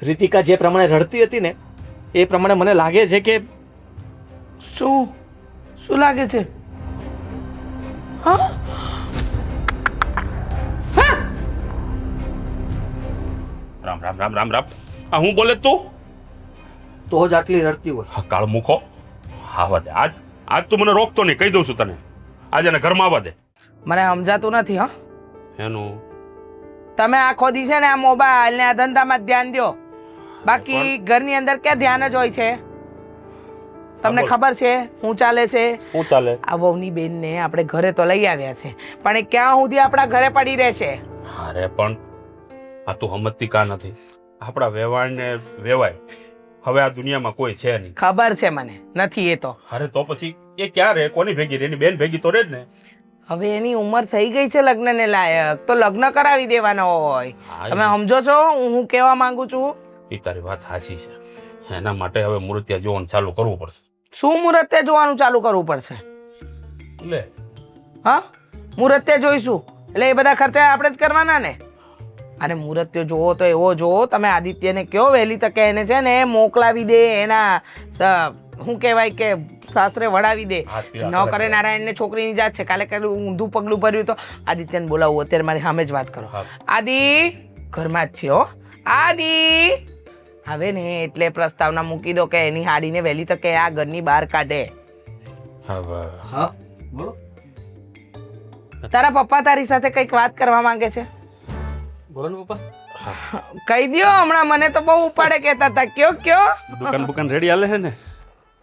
રીતિકા જે પ્રમાણે રડતી હતી ને એ પ્રમાણે મને લાગે છે કે શું શું લાગે છે? હા રામ રામ રામ રામ રામ. આ હું બોલે તું? તો જ આટલી રડતી હોય. હા, કાળ મૂકો. આવા દે. આજ તું મને રોકતો નહીં, કહી દઉં છું તને. આજે એને ઘરમાં આવવા દે. મને સમજાતું નથી. હા, એનું તમે આખો દી છે ને આ મોબાઈલ ને આ ધંધામાં જ ધ્યાન દો, બાકી ઘરની અંદર ક્યાં ધ્યાન જ હોય છે? તમને બોલ. ખબર છે શું ચાલે છે? શું ચાલે? આ વહુની બેનને આપણે ઘરે તો લઈ આવ્યા છે, પણ એ ક્યાં સુધી આપણા ઘરે પડી રહેશે? અરે પણ આ તું સમજતી કા નથી? આપણા વ્યવહારને વેવાય હવે આ દુનિયામાં કોઈ છે નહીં. ખબર છે મને, નથી એ તો. અરે તો પછી એ ક્યાં રહે? કોની ભેગી રહે? એની બેન ભેગી તો રહે જ ને. હવે એની ઉંમર થઈ ગઈ છે લગ્નને લાયક, તો લગ્ન કરાવી દેવાનો હોય. હા, તમે સમજો છો હું કહેવા માંગુ છું? એ તારી વાત સાચી છે. એના માટે હવે મૂર્તિયા જોવાનું ચાલુ કરવું પડશે. શું મુહૂર્તે જોવાનું ચાલુ કરવું પડશે? લે, હા, મુહૂર્તે જોઈશું એટલે એ બધા ખર્ચા આપણે જ કરવાના ને. અને મુહૂર્તે જોવો તો એવો જોવો, તમે આદિત્યને કહો વહેલી તકે એને છે ને મોકલાવી દે, એના શું કહેવાય કે સાસરે વળાવી દે. હાથ પીળા ન કરે નારાયણને છોકરીની જાત છે, કાલે કાલે ઊંધું પગલું ભર્યું તો આદિત્યને બોલાવવું. અત્યારે મારી સામે જ વાત કરો. હા. આદિ ઘરમાં જ છે હો. આદિ હવે ને એટલે પ્રસ્તાવના મૂકી દો કે એની હાડીને વહેલી તકે આ ઘરની બહાર કાઢે. હવે હા બોલો. તારા પપ્પા તારી સાથે કંઈક વાત કરવા માંગે છે, બોલો ને પપ્પા. કહી દ્યો. હમણાં મને તો બહુ ઉપાડે કહેતા હતા. કયો દુકાન રેડી હાલે છે ને?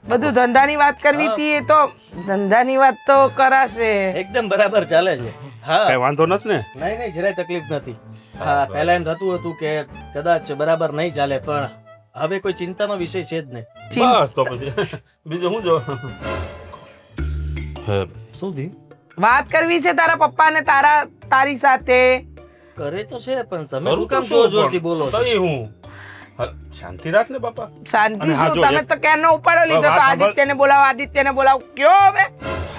બધું ધંધાની વાત કરવી હતી, એ તો ધંધાની વાત તો કરાશે. એકદમ બરાબર ચાલે છે. હા કઈ વાંધો નથી ને? નહીં નહીં જરાય તકલીફ નથી. હા પહેલા એમ થતું હતું કે કદાચ બરાબર નહીં ચાલે, પણ હવે કોઈ ચિંતાનો વિષય છે જ નહીં. બસ તો પછી બીજું શું જો. શું થયું? વાત કરવી છે તારા પપ્પાને તારી સાથે. કરે તો છે પણ તમે શું કામ જોર જોરથી બોલો છો? તઈ હું શાંતિ રાખ ને બાપા. શાંતિ અને હા શું? જો તમે એક- તો ક્યારનો ઉપાડો લીધો તો વાત સાંભળ. આદિત્યને બોલાવો. કયો હવે?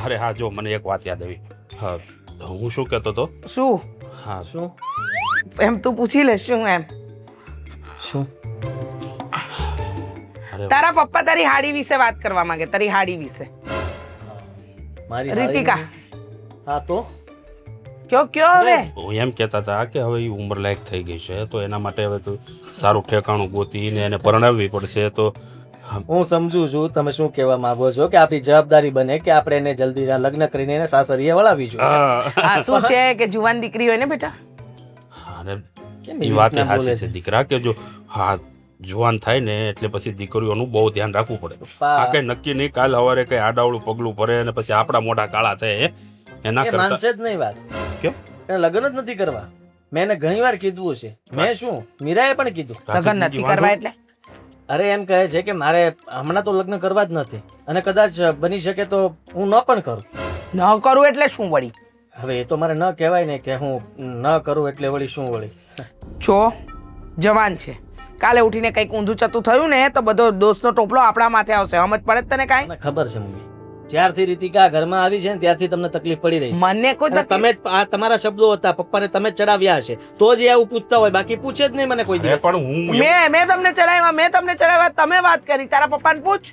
અરે હા જો મને એક વાત યાદ આવી. હા, હું શું કહેતો હતો? શું હા, શું એમ તું પૂછી લે શું એમ? શું? અરે તારા પપ્પા તારી હાડી વિશે વાત કરવા માંગે, તારી હાડી વિશે. મારી રીતિકા. હારી- હા તો કયો હવે? હું એમ કહેતા હતા કે હવે એ ઉંમર લાયક થઈ ગઈ છે, તો એના માટે હવે તું સારું ઠેકાણું ગોતીને એને પરણાવવી પડશે. તો હું સમજુ છું તમે શું કહેવા માંગો છો, કે આપણી જવાબદારી બને કે આપણે એને જલ્દી લગ્ન કરીને એને સાસરીએ વળાવીશું. આ શું છે કે જુવાન દીકરી હોય ને બેટા? અને કેમ એ એવી વાત રીતના સાચી બોલે છે છે? દીકરા, કે જો હા જુવાન થાય ને એટલે પછી દીકરીઓનું બહુ ધ્યાન રાખવું પડે. પપ્પા, આ કઈ નક્કી નહીં કાલ સવારે કઈ આડાવડું પગલું ભરે અને પછી આપણા મોઢા કાળા થાય એના એ કરતા. માનશે જ નહીં વાત. કેમ? એને લગ્ન જ નથી કરવા. મેં એને ઘણી વાર કીધું છે. મેં શું મીરાએ પણ કીધું. લગ્ન નથી કરવા એટલે? અરે એમ કહે છે કે મારે હમણાં તો લગ્ન કરવા જ નથી, અને કદાચ બની શકે તો હું ન પણ કરું. ન કરું એટલે શું વળી? હવે એ તો મારે ન કહેવાય ને કે હું ન કરું એટલે વળી શું વળી. છો જવાન છે, કાલે ઉઠીને કંઈક ઊંધું ચતું થયું ને તો બધો દોષનો ટોપલો આપણા માથે આવશે. સમજ પડે જ તને કાંઈ? મને ખબર છે મમ્મી, જ્યારથી રીતિકા ઘરમાં આવી છે ને ત્યારથી તમને તકલીફ પડી રહી છે. મને કોઈ અને તમે જ આ તમારા શબ્દો હતા, પપ્પાને તમે જ ચડાવ્યા હશે તો જ એ આવું પૂછતા હોય, બાકી પૂછે જ નહીં મને કોઈ અરે દિવસ. પણ હું મેં તમને ચડાવ્યા, તમે વાત કરી. તારા પપ્પાને પૂછ.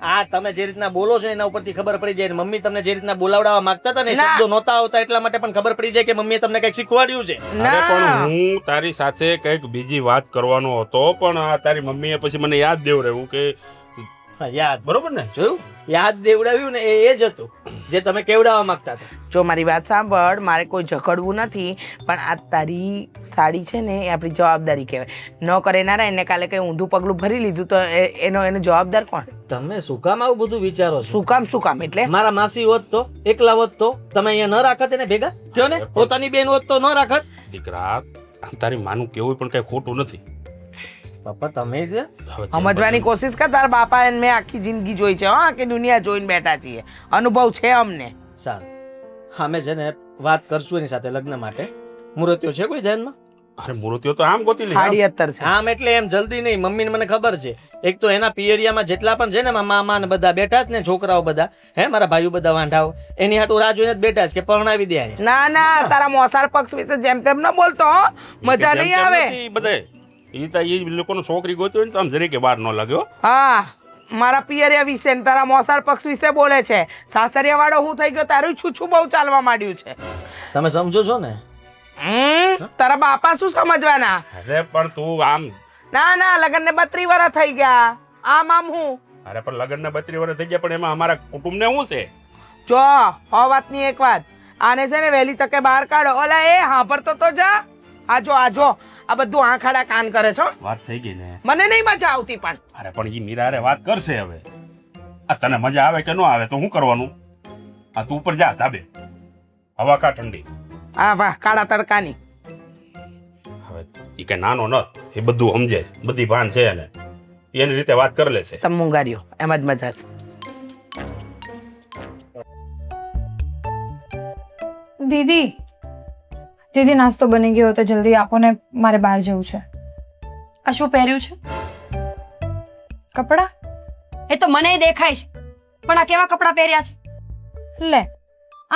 આ તમે જે રીતના બોલો છો એના ઉપરથી ખબર પડી જાય. ને મમ્મી તમને જે રીતના બોલાવડાવવા માંગતા હતા ને એ ના. શબ્દો નહોતા આવતા એટલા માટે પણ ખબર પડી જાય કે મમ્મીએ તમને કંઈક શીખવાડ્યું છે. અરે પણ ના, હું તારી સાથે કંઈક બીજી વાત કરવાનો હતો, પણ આ તારી મમ્મીએ પછી મને યાદ દેવ રહ્યું કે હા, યાદ બરોબર ને? જોયું? યાદ દેવડાવ્યું ને એ જ હતું જે તમે કેવડાવવા માંગતા હતા. જો મારી વાત સાંભળ, મારે કોઈ ઝઘડવું નથી, પણ આ તારી સાડી છે ને એ આપણી જવાબદારી કહેવાય. ન કરે નારાયણ ને કાલે કંઈ ઊંધું પગલું ભરી લીધું તો એનો જવાબદાર કોણ? તમે શું કામ આવું બધું વિચારો છો? શું કામ એટલે? મારા માસી હોત તો, એકલા હોત તો તમે અહીંયા ન રાખત એને ભેગા? કયો ને, પોતાની બેન હોત તો ન રાખત? દીકરા, આમ તારી માનું કેવું પણ કઈ ખોટું નથી. પપ્પા તમે જ હવે જેમ સમજવાની બને- કોશિશ કર. તારા બાપા એને મેં આખી જિંદગી જોઈ છે, હા, આખી દુનિયા જોઈને બેઠા છીએ, અનુભવ છે અમને. સારું, અમે છે ને વાત કરશું એની સાથે લગ્ન માટે. મુહૂર્તો છે કોઈ ધ્યાનમાં? અરે મૂર્તિઓ તો આમ ગોતી લે. હાડી અત્તર છે. આમ એટલે એમ જલ્દી નહીં. મમ્મીને મને ખબર છે, એક તો એના પિયરિયામાં જેટલા પણ છે ને મામા ને બધા બેઠા જ ને, છોકરાઓ બધા, હે મારા ભાઈઓ બધા વાંઢાઓ, એની હાટું રાહ જોઈને જ બેઠા છે કે પરણાવી દે આને. ના તારા મોસાળ પક્ષ વિશે જેમ તેમ ન બોલતો હો, મજા નહીં આવે. બધાય એ લોકોનો છોકરી ગોત્યો ને તો આમ જરીકે વાર ન લાગ્યો. હા મારા પિયરિયા વિશે ને તારા મોસાળ પક્ષ વિશે બોલે છે. સાસરિયા વાળો હું થઈ ગયો, તારું છૂછું બહુ ચાલવા માંડ્યું છે. તમે સમજો છો ને? તારા બાપા શું સમજવાના? અરે પણ તું આમ, ના ના લગ્ન ને 32 વર્ષ થઈ ગયા. આમ હું અરે પણ લગ્નના 32 વર્ષ થઈ ગયા, પણ એમાં અમારા કુટુંબને શું છે? જો વાતની એક વાત, આને છે ને વહેલી તકે બહાર કાઢો. ઓલા એ હાંભળતો તો જા. આજો આ બધું આંખાડા કાન કરે છો. વાત થઈ ગઈ ને? મને નહીં મજા આવતી. પણ અરે પણ ઈ મીરારે વાત કરશે હવે. આ તને મજા આવે કે ન આવે તો શું કરવાનું? આ તું ઉપર જા ધાબે, હવા કા ઠંડી. હા વાહ કાળા તડકાની. હવે ઈ કે નાનો ન, એ બધું સમજે, બધી ભાન છે એને, એની રીતે વાત કરી લેશે. તમે મુંગારીઓ, એમ જ મજા છે. દીદી નાસ્તો બની ગયો તો જલ્દી આપો ને, મારે બહાર જવું છે. આ શું પહેર્યું છે? કપડાં? એ તો મને દેખાય છે, પણ આ કેવા કપડાં પહેર્યા છે? લે,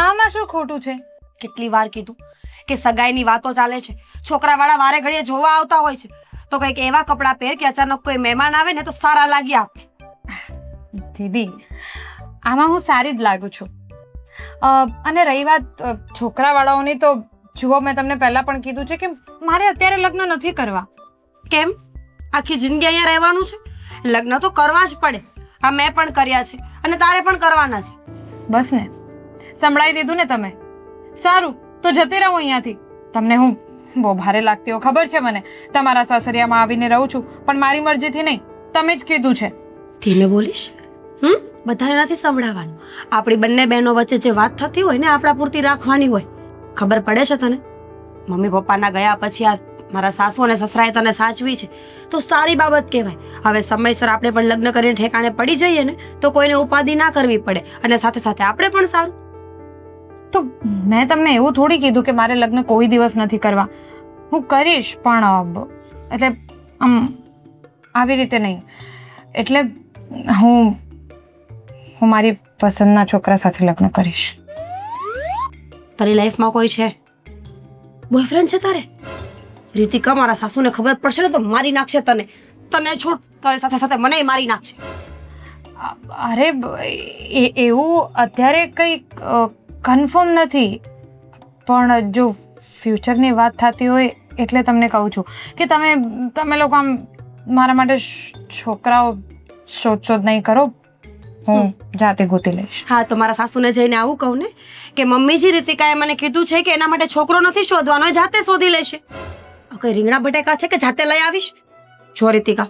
આમાં શું ખોટું છે? કેટલી વાર કીધું કે સગાઈની વાતો ચાલે છે, છોકરાવાળા વારે ઘડીએ જોવા આવતા હોય છે, તો કંઈક એવા કપડાં પહેર કે અચાનક કોઈ મહેમાન આવે ને તો સારા લાગી આપણે. દીદી આમાં હું સારી જ લાગુ છું. અને રહી વાત છોકરાવાળાઓની, તો જુઓ મેં તમને પહેલાં પણ કીધું છે કે મારે અત્યારે લગ્ન નથી કરવા. કેમ? આખી જિંદગી અહીંયા રહેવાનું છે? લગ્ન તો કરવા જ પડે. આ મેં પણ કર્યા છે અને તારે પણ કરવાના છે. બસ ને, સંભળાવી દીધું ને તમે. સારું તો જતી રહું અહીંયાથી. તમને હું બહુ ભારે લાગતી હો, ખબર છે મને. તમારા સાસરિયામાં આવીને રહું છું, પણ મારી મરજીથી નહીં, તમે જ કીધું છે. ધીમે બોલીશ. બધાને નથી સંભળાવવાનું. આપણી બંને બહેનો વચ્ચે જે વાત થતી હોય ને, આપણા પૂરતી રાખવાની હોય. ખબર પડે છે તને? મમ્મી પપ્પાના ગયા પછી આ મારા સાસુ અને સસરાએ તને સાચવી છે તો સારી બાબત કહેવાય. હવે સમયસર આપણે પણ લગ્ન કરીને ઠેકાણે પડી જઈએ ને તો કોઈને ઉપાધિ ના કરવી પડે, અને સાથે સાથે આપણે પણ સારું. તો મેં તમને એવું થોડી કીધું કે મારે લગ્ન કોઈ દિવસ નથી કરવા. હું કરીશ, પણ એટલે આવી રીતે નહીં. એટલે હું મારી પસંદના છોકરા સાથે લગ્ન કરીશ. તારી લાઈફમાં કોઈ છે? બોયફ્રેન્ડ છે તારે? રીતિકા, મારા સાસુને ખબર પડશે ને તો મારી નાખશે તને. તને છોડ, તારી સાથે સાથે મને મારી નાખશે. અરે એવું અત્યારે કંઈ કન્ફર્મ નથી, પણ જો ફ્યુચરની વાત થતી હોય એટલે તમને કહું છું કે તમે લોકો આમ મારા માટે છોકરાઓ શોધ નહીં કરો, હું જાતે ગોતી લઈશ. હા તો મારા સાસુને જઈને આવું કહું ને કે મમ્મીજી રીતિકાએ મને કીધું છે કે એના માટે છોકરો નથી શોધવાનો, એ જાતે શોધી લેશે. કઈ રીંગણા બટેકા છે કે જાતે લઈ આવીશ? જો રીતિકા,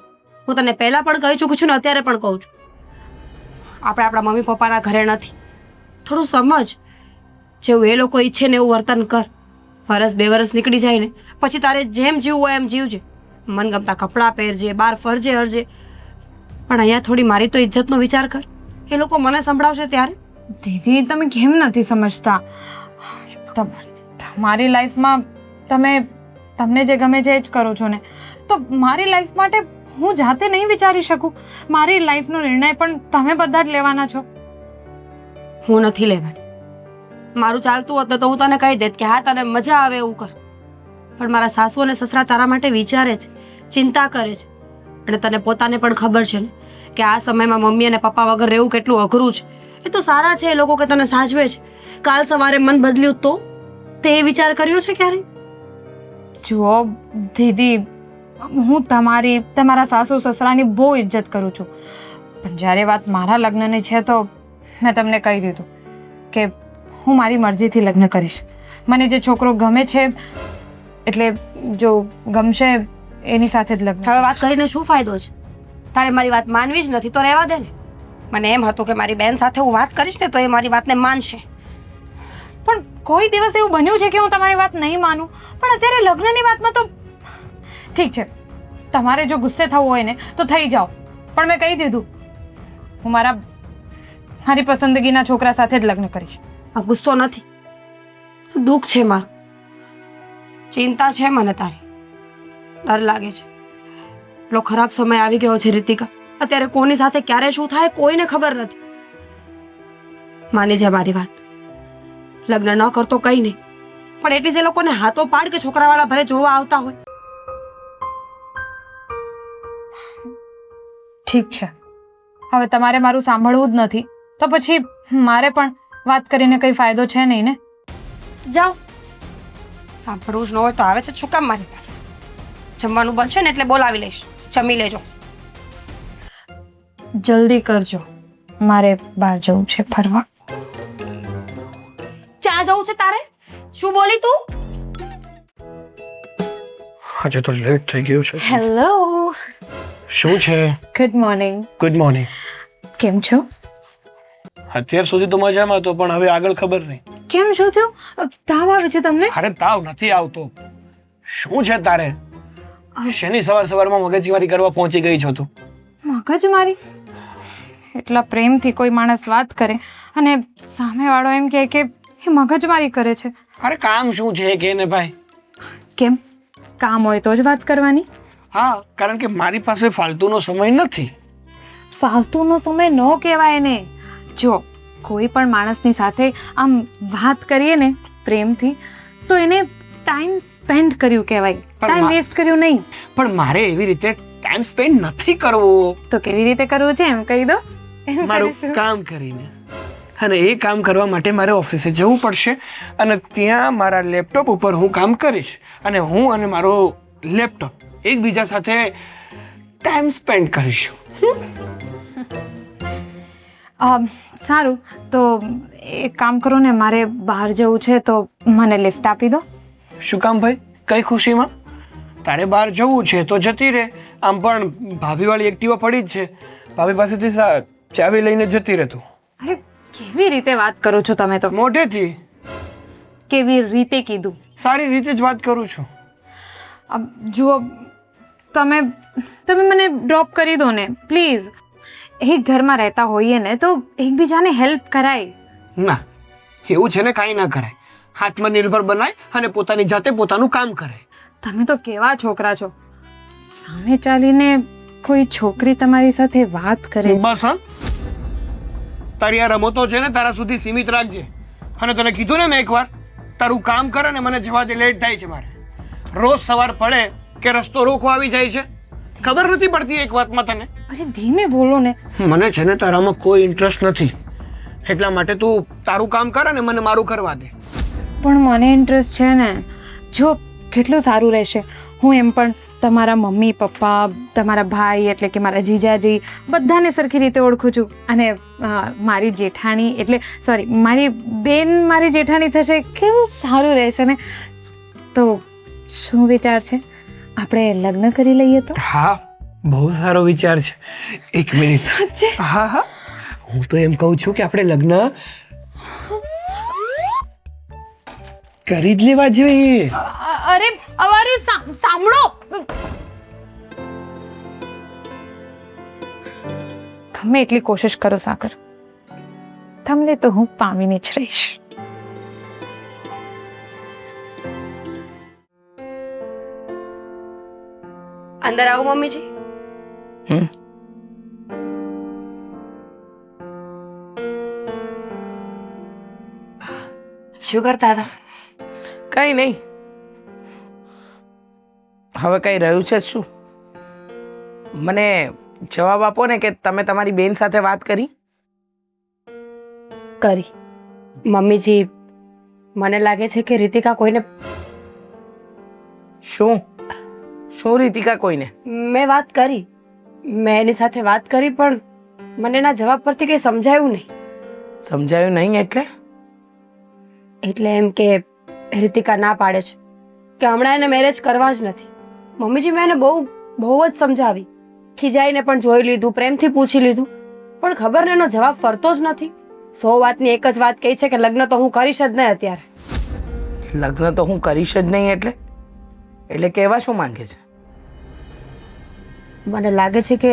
હું તને પહેલા પણ કહી ચૂકું છું ને અત્યારે પણ કહું છું, આપણે આપણા મમ્મી પપ્પાના ઘરે નથી. થોડું સમજ. જેવું એ લોકો ઈચ્છે ને એવું વર્તન કર. વરસ 2 વર્ષ નીકળી જાય ને પછી તારે જેમ જીવવું હોય એમ જીવજે. મનગમતા કપડાં પહેરજે, બહાર ફરજે હરજે, પણ અહીંયા થોડી મારી તો ઇજ્જતનો વિચાર કર. એ લોકો મને સંભળાવશે ત્યારે. દીદી તમે કેમ નથી સમજતા? તમારી લાઈફમાં તમને જે ગમે છે એ જ કરો છો ને, તો મારી લાઈફ માટે હું જાતે નહીં વિચારી શકું? મારી લાઈફનો નિર્ણય પણ તમે બધા જ લેવાના છો. હું નથી લેવાની. મારું ચાલતું હોત તો હું તને કહી દેત કે હા તને મજા આવે એવું કર, પણ મારા સાસુ અને સસરા તારા માટે વિચારે છે, ચિંતા કરે છે. અને તને પોતાને પણ ખબર છે ને કે આ સમયમાં મમ્મી અને પપ્પા વગર રહેવું કેટલું અઘરું છે. એ તો સારા છે એ લોકો કે તને સાચવે છે. કાલ સવારે મન બદલ્યું તો તે વિચાર કર્યો છે ક્યારે? જુઓ દીદી, હું તમારા સાસુ સસરાની બહુ ઇજ્જત કરું છું, પણ જ્યારે વાત મારા લગ્નની છે તો મેં તમને કહી દીધું કે હું મારી મરજીથી લગ્ન કરીશ. મને જે છોકરો ગમે છે, એટલે જો ગમશે એની સાથે જ લગ્ન. હવે વાત કરીને શું ફાયદો છે? તારે મારી વાત માનવી જ નથી તો રહેવા દે ને. મને એમ હતું કે મારી બેન સાથે હું વાત કરીશ ને તો એ મારી વાતને માનશે. પણ કોઈ દિવસ એવું બન્યું છે કે હું તમારી વાત નહીં માનું? પણ અત્યારે લગ્નની વાતમાં તો ઠીક છે, તમારે જો ગુસ્સે થવું હોય ને તો થઈ જાઓ, પણ મેં કહી દીધું હું મારી પસંદગીના છોકરા સાથે જ લગ્ન કરીશ. આ ગુસ્સો નથી, દુઃખ છે મારું. ચિંતા છે મને તારી. ડર લાગે છે. એટલો ખરાબ સમય આવી ગયો છે રીતિકા. અત્યારે કોની સાથે ક્યારે શું થાય કોઈને ખબર નથી. માની જાય મારી વાત, લગ્ન ન કરતો કઈ નહીં, પણ એટલીસ્ટ એ લોકોને હાથો પાડ કે છોકરાવાળા ભલે જોવા આવતા હોય. ઠીક છે, હવે તમારે મારું સાંભળવું જ નથી તો પછી મારે પણ વાત કરીને કંઈ ફાયદો છે નહીં ને. જાઓ, સાંભળવું જ ન હોય તો આવે છે શું કામ મારી પાસે? જમવાનું બનશે ને એટલે બોલાવી લઈશ, જમી લેજો. જલ્દી કરજો, મારે બહાર જવું છે ફરવા. ક્યાં જવું છે તારે? શું બોલી તું? આજે તો લેટ થઈ ગયું છે. હેલો, શું છે? Good morning. Good morning. કેમ છો? અત્યાર સુધી તો મજામાં હતો, પણ હવે આગળ ખબર નહીં. કેમ શું થયું? તાવ આવે છે તમને? અરે તાવ નથી આવતો. શું છે તારે? શેની સવારમાં મગજમારી કરવા પહોંચી ગઈ છો તું? મગજ મારી? એટલા પ્રેમથી કોઈ માણસ વાત કરે અને સામેવાળો એમ કહે કે એ મગજમારી કરે છે. અરે કામ શું છે કે ને ભાઈ? કેમ? કામ હોય તો જ વાત કરવાની. હા, કારણ કે મારી પાસે ફાલતુનો સમય નથી. ફાલતુનો સમય ન કહેવાય ને. જો કોઈ પણ માણસની સાથે આમ વાત કરીએ ને પ્રેમથી તો એને ટાઈમ સ્પેન્ડ કર્યું કહેવાય, ટાઈમ વેસ્ટ કર્યું નહીં. પણ મારે એવી રીતે ટાઈમ સ્પેન્ડ નથી કરવો. તો કેવી રીતે કરવું છે એમ કહી દો. મારું કામ કરીને, અને એ કામ કરવા માટે મારે ઓફિસે જવું પડશે અને ત્યાં મારા લેપટોપ ઉપર હું કામ કરીશ અને હું અને મારો લેપટોપ એકબીજા સાથે ટાઈમ સ્પેન્ડ કરીશું. સારું, તો એક કામ કરો ને, મારે બહાર જવું છે તો મને લિફ્ટ આપી દો. શું કામ ભાઈ? કઈ ખુશીમાં? તારે બહાર જવું છે તો જતી રહે. આમ પણ ભાભીવાળી એક્ટિવા પડી જ છે, ભાભી પાસેથી ચાવી લઈને જતી રહે તું. અરે કેવી રીતે વાત કરો છો તમે તો? મોઢેથી. કેવી રીતે કીધું? સારી રીતે જ વાત કરું છું. જુઓ, તમે મને ડ્રોપ કરી દો ને પ્લીઝ. એક ઘરમાં રહેતા હોઈએ ને તો એકબીજાને હેલ્પ કરાય. ના, એવું છે ને કાંઈ ના કરાય. આત્મનિર્ભર બનાય અને પોતાની જાતે પોતાનું કામ કરે. તમે તો કેવા છોકરા છો, સામે ચાલીને કોઈ છોકરી તમારી સાથે વાત કરે. બસ હા, તારી આ રમતો છે ને તારા સુધી સીમિત રાખજે. અને તને કીધું ને મેં એકવાર, તારું કામ કરે ને મને જવા દે, લેટ થાય છે મારે. રોજ સવાર પડે કે રસ્તો રોકવા આવી જાય છે, ખબર નથી પડતી એક વાતમાં તને. અરે ધીમે બોલો ને. મને છે ને તારામાં કોઈ ઇન્ટરેસ્ટ નથી, એટલા માટે તું તારું કામ કર અને મને મારું કરવા દે. પણ મને ઇન્ટરેસ્ટ છે ને. જો કેટલું સારું રહેશે. હું એમ પણ તમારા મમ્મી પપ્પા, તમારા ભાઈ એટલે કે મારા જીજાજી બધાને સરખી રીતે ઓળખું છું. અને મારી જેઠાણી એટલે સોરી મારી બેન મારી જેઠાણી થશે. કેવું સારું રહેશે ને. તો શું વિચાર છે, આપણે લગ્ન કરી લઈએ તો? હા, બહુ સારો વિચાર છે. એક મિનિટ. સાચે? હા હા, હું તો એમ કહું છું કે આપણે લગ્ન કરી જ લેવા જોઈએ. અરે અરે સાંભળો, ગમે એટલી કોશિશ કરો સાગર, તમને તો હું પામીને જ રહીશ. અંદર આવો મમ્મીજી. શું કરતા હતા? કંઈ નહીં. હવે કંઈ રહ્યું છે શું? મને જવાબ આપો ને કે તમે તમારી બેન સાથે વાત કરી? કરી. મમ્મીજી, મને લાગે છે કે રીતિકા કોઈને... શું શું રીતિકા કોઈને? મેં વાત કરી, મેં એની સાથે વાત કરી, પણ મને એના જવાબ પરથી કંઈ સમજાયું નહીં. સમજાયું નહીં એટલે? એટલે એમ કે રીતિકા ના પાડે છે કે હમણાં એને મેરેજ કરવા જ નથી. મમ્મીજી, મેં એને બહુ જ સમજાવી, ખીજાઈને પણ જોઈ લીધું, પ્રેમથી પૂછી લીધું, પણ ખબર ને એનો જવાબ ફરતો જ નથી. 100 વાતની એક જ વાત કહી છે કે લગ્ન તો હું કરીશ જ નહીં અત્યારે. લગ્ન તો હું કરીશ જ નહીં એટલે કહેવા શું માંગે છે? મને લાગે છે કે